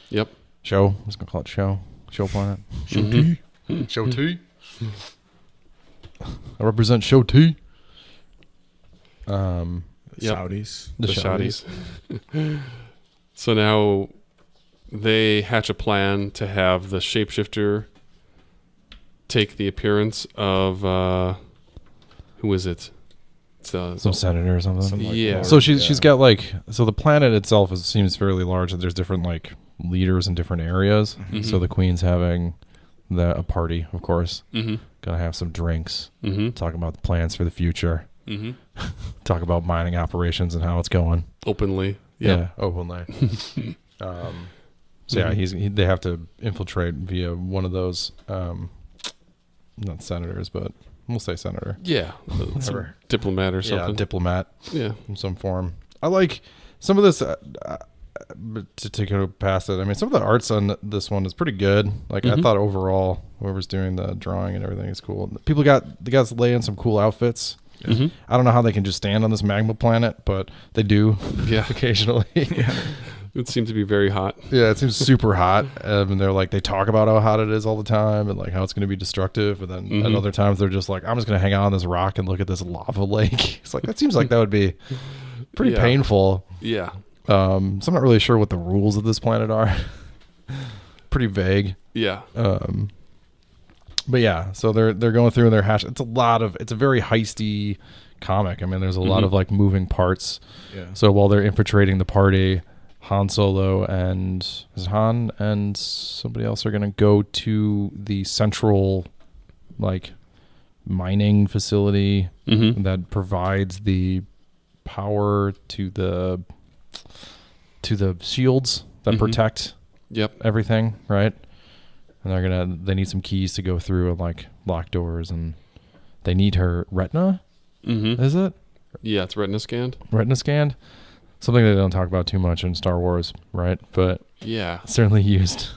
Yep. Show. I'm just gonna call it Show. Show Planet. Mhm. Show T. I represent Show T. Yep. Saudis. The Shotties. So now they hatch a plan to have the shapeshifter take the appearance of who is it? It's Some senator or something. Some, like, Yeah. lord, So she's got like, so the planet itself seems fairly large, and there's different like leaders in different areas. Mhm. So the queen's having a party, of course. Mm-hmm. Gonna have some drinks, Mm-hmm. talk about the plans for the future, Mm-hmm. talk about mining operations and how it's going. Openly. Yep. Yeah, openly. So yeah, they have to infiltrate via one of those, not senators, but we'll say senator. Yeah. Some Whatever. diplomat or Yeah, something. diplomat. Yeah. In some form. I like some of this. But to go past it, I mean, some of the arts on this one is pretty good. Like I Mhm. thought overall, whoever's doing the drawing and everything is cool. People the guys lay in some cool outfits. Mm-hmm. I don't know how they can just stand on this magma planet, but they do Yeah. occasionally. It seemed to be very hot. Yeah, it seems super hot. And they're like, they talk about how hot it is all the time and like how it's going to be destructive. And then at Mhm. other times they're just like, I'm just going to hang out on this rock and look at this lava lake. It's like, that seems like that would be pretty Yeah. painful. Yeah. So I'm not really sure what the rules of this planet are. Pretty vague. Yeah. But yeah, so they're going through and they're hash. It's a very heisty comic. I mean, there's a lot Mhm. of like moving parts. Yeah. So while they're infiltrating the party, Han Solo and Han and somebody else are gonna go to the central like mining facility Mm-hmm. that provides the power to the shields that Mhm. protect Yep. everything, right? And they need some keys to go through and like lock doors, and they need her retina. Mm-hmm. Is it Yeah, it's retina scanned. retina scanned? Something they don't talk about too much in Star Wars, right? But Yeah. certainly used.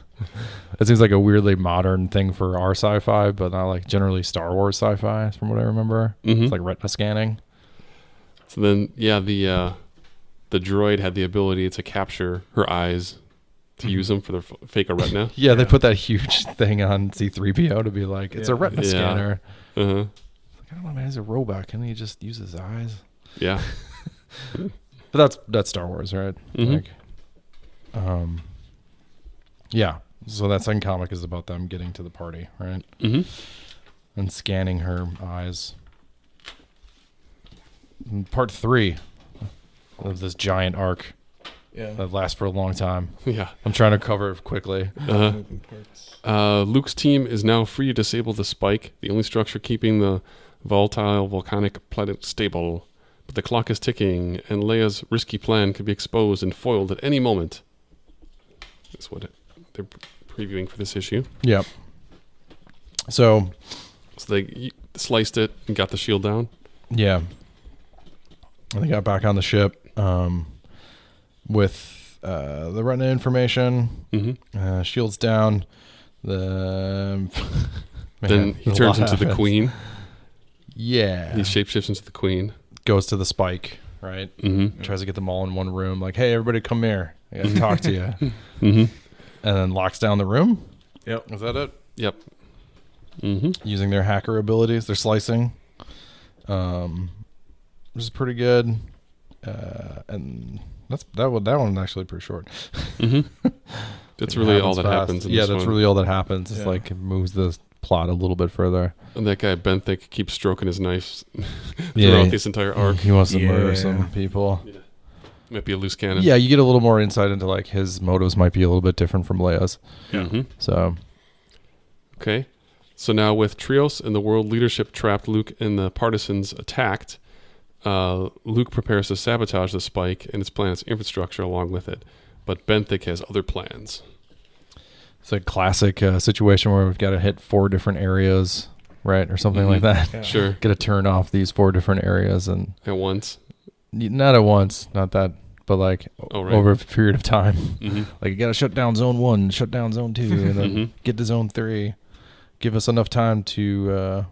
It seems like a weirdly modern thing for our sci-fi, but not like generally Star Wars sci-fi, from what I remember. Mm-hmm. It's like retina scanning. So then, yeah, the droid had the ability to capture her eyes to use them for the fake a retina. Yeah, they Yeah. put that huge thing on C-3PO to be like, it's a Yeah. retina Yeah. scanner. Uh-huh. Like, I don't know, man. He's a robot. Can he just use his eyes? Yeah. But that's Star Wars, right? Mhm. Like, yeah. So that second comic is about them getting to the party, right? Mm-hmm. And scanning her eyes. And part 3 of this giant arc Yeah. that lasts for a long time. Yeah. I'm trying to cover it quickly. Moving parts. Luke's team is now free to disable the spike, the only structure keeping the volatile volcanic planet stable. But the clock is ticking, and Leia's risky plan could be exposed and foiled at any moment. That's what they're previewing for this issue. Yep. So, So they sliced it and got the shield down. yeah. And they got back on the ship with the retina information. Mm-hmm. Shields down. The Then he turns into the queen. Yeah. He shapeshifts into the queen. Goes to the spike, right? Mm-hmm. Tries to get them all in one room. Like, hey, everybody come here. I got to talk to you. Mm-hmm. And then locks down the room. Yep. Is that it? Yep. Mm-hmm. Using their hacker abilities. They're slicing. Which is pretty good. And that one's actually pretty short. Mm-hmm. That's really all that fast. happens. In Yeah, this that's one. really all that happens. It's Yeah. like it moves the plot a little bit further. And that guy Benthic keeps stroking his knife Yeah. throughout this entire arc. He wants to murder Yeah. some people. Might be a loose cannon. Yeah, you get a little more insight into like his motives might be a little bit different from Leia's. Yeah. Mm-hmm. So Okay. So now with Trios and the world leadership trapped, Luke and the partisans attacked, Luke prepares to sabotage the spike and its planet's infrastructure along with it. But Benthic has other plans. it's a classic situation where we've got to hit 4 different areas, right, or something like that. Yeah. Sure. Got to turn off these 4 different areas, and At once. not at once, not that, but like Oh, right. over a period of time. Mm-hmm. Like you got to shut down zone 1, shut down zone 2, and then Mhm. get to zone 3. Give us enough time to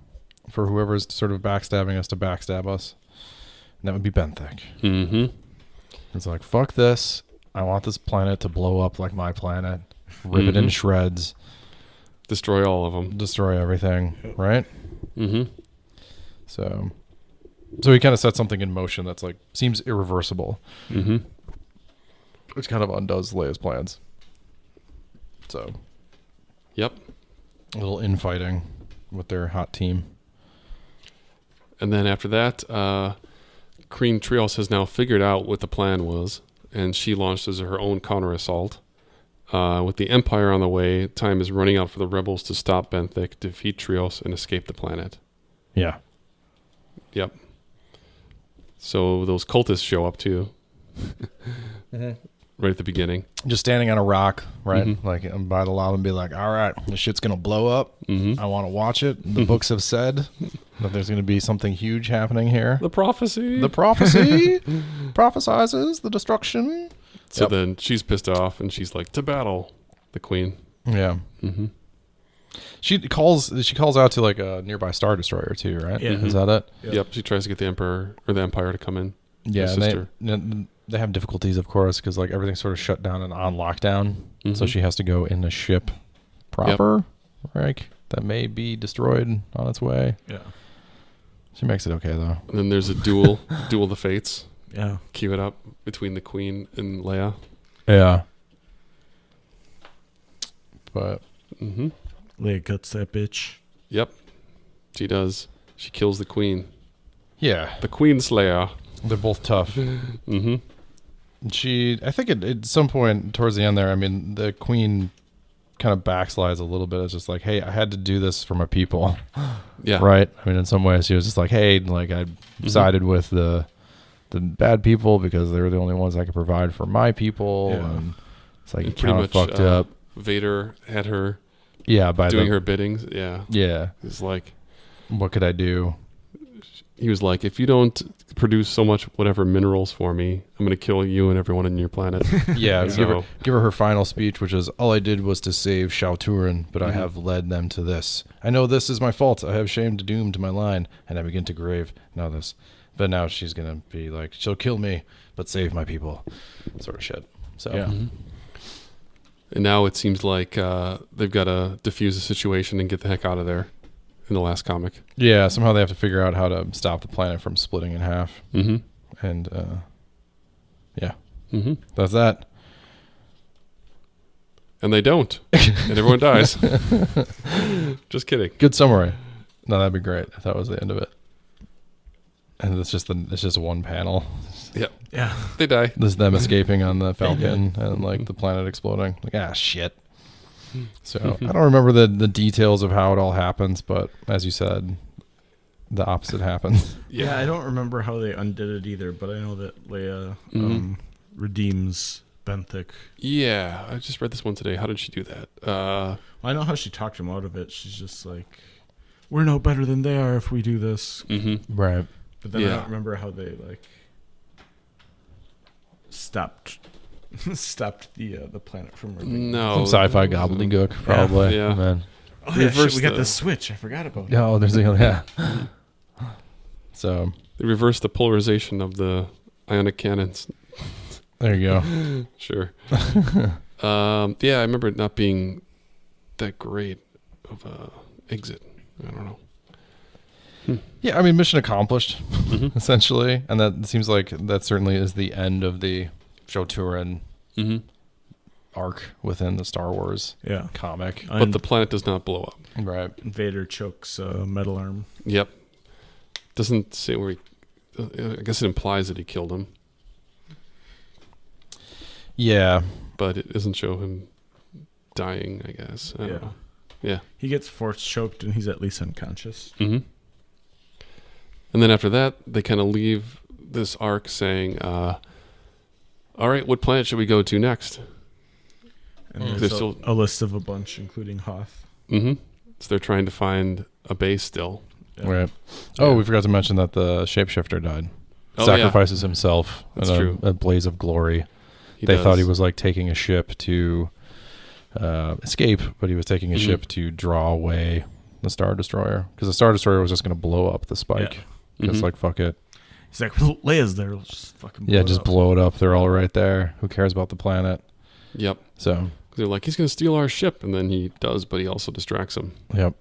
for whoever's sort of backstabbing us to backstab us. And that would be Benthic. Mm-hmm. It's like, fuck this. I want this planet to blow up like my planet. Rip it Mhm. into shreds. Destroy all of them. Destroy everything. Right? Mm-hmm. So he kind of sets something in motion that's like, seems irreversible. Mm-hmm. Which kind of undoes Leia's plans. So, Yep. a little infighting with their hot team. And then after that, Queen Trios has now figured out what the plan was, and she launches her own counter-assault. With the Empire on the way, time is running out for the rebels to stop Benthic, defeat Trios, and escape the planet. Yeah. Yep. So those cultists show up too, right at the beginning. Just standing on a rock, right? Mhm. Like, I'm by the lava and be like, all right, this shit's going to blow up. Mm-hmm. I want to watch it. The books have said that there's going to be something huge happening here. The prophecy. The prophecy prophesizes the destruction. So Yep. then she's pissed off, and she's like, "To battle!" The Queen. Yeah. Mm-hmm. She calls out to like a nearby Star Destroyer too, right? Yeah. Is that it? Yep. She tries to get the Emperor or the Empire to come in. Yeah. Her And sister. they have difficulties, of course, because like everything's sort of shut down and on lockdown. So Mhm. she has to go in a ship proper, right? That may be destroyed on its way. Yeah. She makes it okay though. And then there's a duel of the fates. Yeah. Cue it up between the Queen and Leia. Yeah. But Mm-hmm. Leia guts that bitch. Yep. She does. She kills the Queen. yeah, The Queen Slayer. they're both tough. Mm-hmm. I think at some point towards the end there, I mean, the Queen kind of backslides a little bit. It's just like, hey, I had to do this for my people. Yeah. Right? I mean, in some ways, she was just like, hey, like I sided with the bad people because they were the only ones I could provide for my people. Yeah. And it's like, And you kind of fucked up. Vader had her Yeah, by doing her biddings. Yeah. Yeah. It's like, What could I do? he was like, if you don't produce so much whatever minerals for me, I'm going to kill you and everyone on your planet. Yeah, So- give her final speech, which is, all I did was to save Shao Turin, but I Mhm. have led them to this. I know this is my fault. I have shamed doom to my line, and I begin to grave now this. But now she's going to be like, she'll kill me, but save my people. Sort of shit. So, Yeah. Mhm. And now it seems like they've got to defuse the situation and get the heck out of there. in the last comic. Yeah, somehow they have to figure out how to stop the planet from splitting in half. Mm-hmm. And, yeah, Mm-hmm. that's that. And they don't. And everyone dies. Just kidding. Good summary. No, that'd be great if that was the end of it. And it's just one panel. Yep. Yeah. They die. There's them escaping on the Falcon and like the planet exploding. Like, shit. So I don't remember the details of how it all happens, but as you said, the opposite happens. Yeah, I don't remember how they undid it either, but I know that Leia Mhm. redeems Benthic. Yeah, I just read this one today. How did she do that? I know how she talked him out of it. She's just like, we're no better than they are if we do this. Mm-hmm. Right. But then I Yeah. don't remember how they like stopped the planet from redeeming. No. Some sci-fi gobbledygook, probably. Yeah. Man. Oh yeah, shit, Reverse we got the- the switch. I forgot about it. Oh, there's yeah. So They reversed the polarization of the ionic cannons. there you go. Sure. Yeah, I remember it not being that great of a exit. I don't know. Yeah, I mean, mission accomplished, Mm-hmm. essentially, and that seems like that certainly is the end of the Shoturan Mm-hmm. arc within the Star Wars Yeah. comic. But the planet does not blow up. Right. Vader chokes metal arm. Yep. Doesn't say where he... I guess it implies that he killed him, Yeah. but it doesn't show him dying, I guess. I don't know. Yeah. He gets force choked and he's at least unconscious. Mm-hmm. And then after that, they kind of leave this arc saying, all right, what planet should we go to next? And Mm. there's They're a, still- a list of a bunch, including Hoth. Mm-hmm. So they're trying to find a base still. Yeah. Right. Oh, Yeah. we forgot to mention that the shapeshifter died. Oh, Sacrifices himself That's in true. a blaze of glory. He They does. thought he was like taking a ship to escape, but he was taking a Mhm. ship to draw away the Star Destroyer because the Star Destroyer was just going to blow up the spike. Because Mhm. like fuck it, He's like, well, Leia's there. Let's just fucking blow yeah, it just up. blow it up. They're all right there. Who cares about the planet? Yep. So, They're like, he's going to steal our ship. And then he does, but he also distracts him. yep.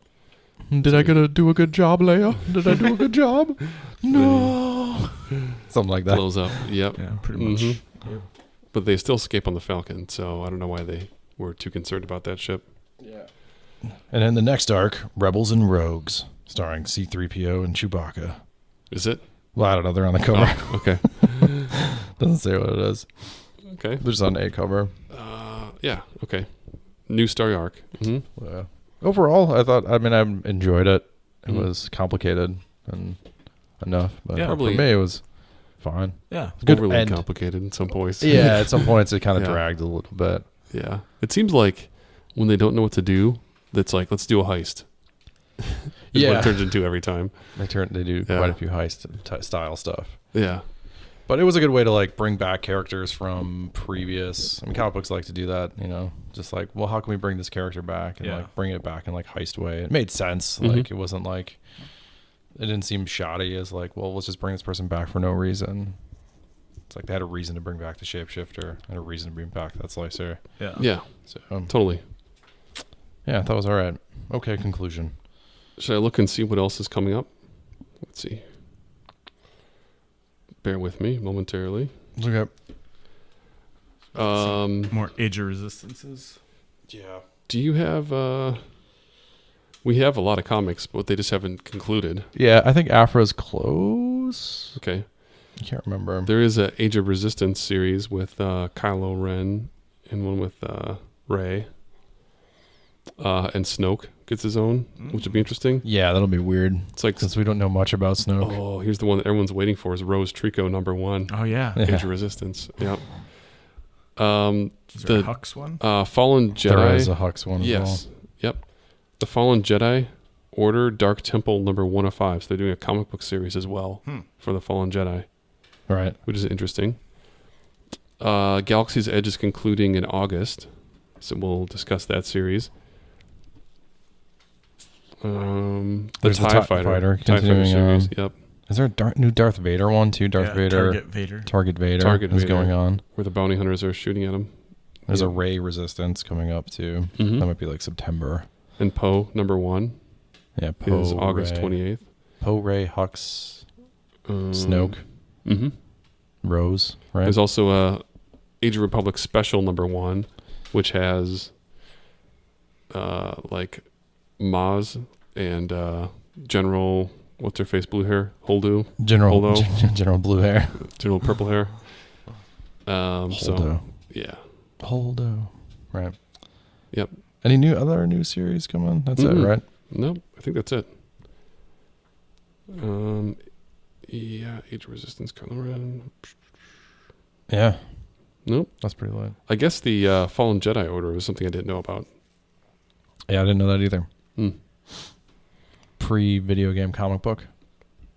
Did I do a good job, Leia? Did I do a good job? No. Something like that. Blows up. Yep. Yeah, pretty much. Mhm. Yeah. But they still escape on the Falcon. So I don't know why they were too concerned about that ship. Yeah. And in the next arc, Rebels and Rogues, starring C-3PO and Chewbacca. Is it? Well, I don't know. They're on the cover. Oh, okay. Doesn't say what it is. Okay. They're just on a cover. Yeah. Okay. New story arc. Mm-hmm. Overall, I enjoyed it. It Mhm. was complicated and enough, but Yeah. Probably- for me, it was fine. Yeah. Good Overly end. complicated in some points. Yeah, at some points it kind of Yeah. dragged a little bit. Yeah. It seems like when they don't know what to do, that's like, let's do a heist. Is what Yeah. it turns into every time. They do Yeah. quite a few heist style stuff. Yeah. But it was a good way to like bring back characters from previous. I mean, comic books like to do that, just like, well, how can we bring this character back and Yeah. like bring it back in like heist way? It made sense. Mhm. Like it wasn't like it didn't seem shoddy as like, well, let's just bring this person back for no reason. It's like they had a reason to bring back the shapeshifter and a reason to bring back that slicer. Yeah. Yeah. So Totally. yeah, that was all right. Okay, conclusion. Should I look and see what else is coming up? Let's see. Bear with me momentarily. Okay. More Age of Resistances. Yeah. Do you have we have a lot of comics, but they just haven't concluded. Yeah, I think Afra's close. Okay. I can't remember. There is a Age of Resistance series with Kylo Ren and one with Rey. And Snoke gets his own, which would be interesting. Yeah, that'll be weird It's like, since we don't know much about Snoke. oh, here's the one that everyone's waiting for is Rose Trico #1, Oh yeah. Yeah. Age of Resistance. Yep. Is there a The Hux one? Fallen Jedi. There is a Hux one as Yes. Yep. The Fallen Jedi Order Dark Temple #1 of 5. So they're doing a comic book series as well for the Fallen Jedi, well. Right. which is interesting. Galaxy's Edge is concluding in August, so we'll discuss that series. The There's the TIE TIE Fighter. Fighter TIE Fighter continuing series. on. Yep. Is there a new Darth Vader one too? Darth Yeah, Vader, Target Vader. Target Vader Vader. going on. Where the bounty hunters are shooting at him. There's Yeah. a Rey Resistance coming up too. Mhm. That might be like September. And Poe #1. Yeah, is August 28th. Poe, Rey, Hux, Um, Snoke, Mm-hmm. Rose, right? There's also a Age of Republic Special #1, which has like Maz and General, what's her face, blue hair, Holdo, General Holdo. General Blue Hair. General purple hair. So Holdo. yeah, Holdo. Right. yep. Any other new series coming? That's Mm-mm. it, right? Nope, I think that's it. Yeah, Age of Resistance, Kylo Ren. Yeah. Nope. That's pretty lit. I guess the Fallen Jedi Order was something I didn't know about. Yeah, I didn't know that either. Hmm. Pre-video game comic book.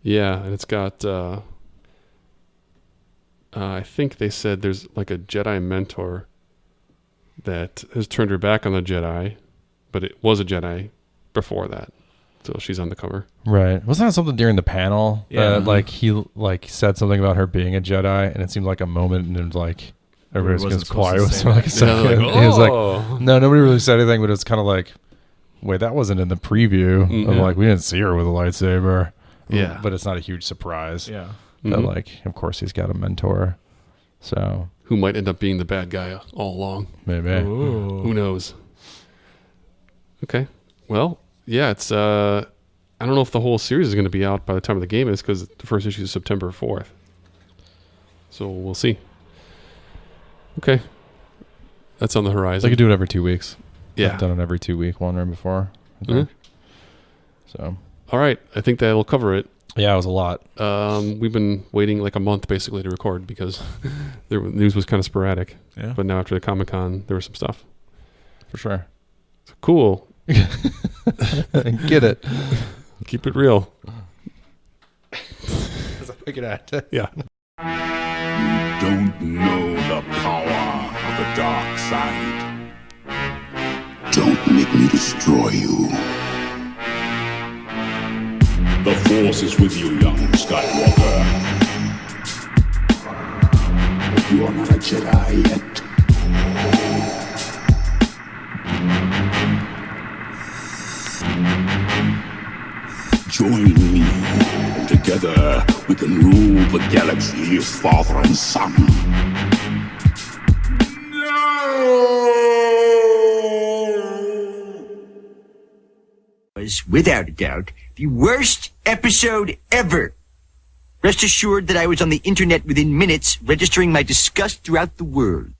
Yeah, and it's got. I think they said there's like a Jedi mentor that has turned her back on the Jedi, but it was a Jedi before that, so she's on the cover. Right. Wasn't that something during the panel? Yeah. Like he said something about her being a Jedi, and it seemed like a moment, and it was like everybody wasn't was supposed quiet to was say for like a that. second. Yeah, like, He was like, "Oh." no, nobody really said anything, but it was kind of like, wait, that wasn't in the preview. Mm, I'm yeah. like, we didn't see her with a lightsaber. Yeah. But it's not a huge surprise. Yeah. But Mhm. like, of course, he's got a mentor. So Who might end up being the bad guy all along? maybe. Who knows? Okay. Well, yeah, it's I don't know if the whole series is going to be out by the time of the game is, because the first issue is September 4th. So we'll see. Okay. That's on the They horizon. could do it every 2 weeks. Yeah. I've done it every 2 week one right before. I Mhm. think. So All right. I think that'll cover it. yeah, it was a lot. We've been waiting like a month basically to record because the news was kind of sporadic. Yeah. But now after the Comic-Con, there was some stuff. For sure. So cool. Get it. Keep it real. Yeah. You don't know the power of the dark side. Don't make me destroy you. The Force is with you, young Skywalker. But you are not a Jedi yet. Join me. Together, we can rule the galaxy as father and son. Was, without a doubt, the worst episode ever. Rest assured that I was on the internet within minutes, registering my disgust throughout the world.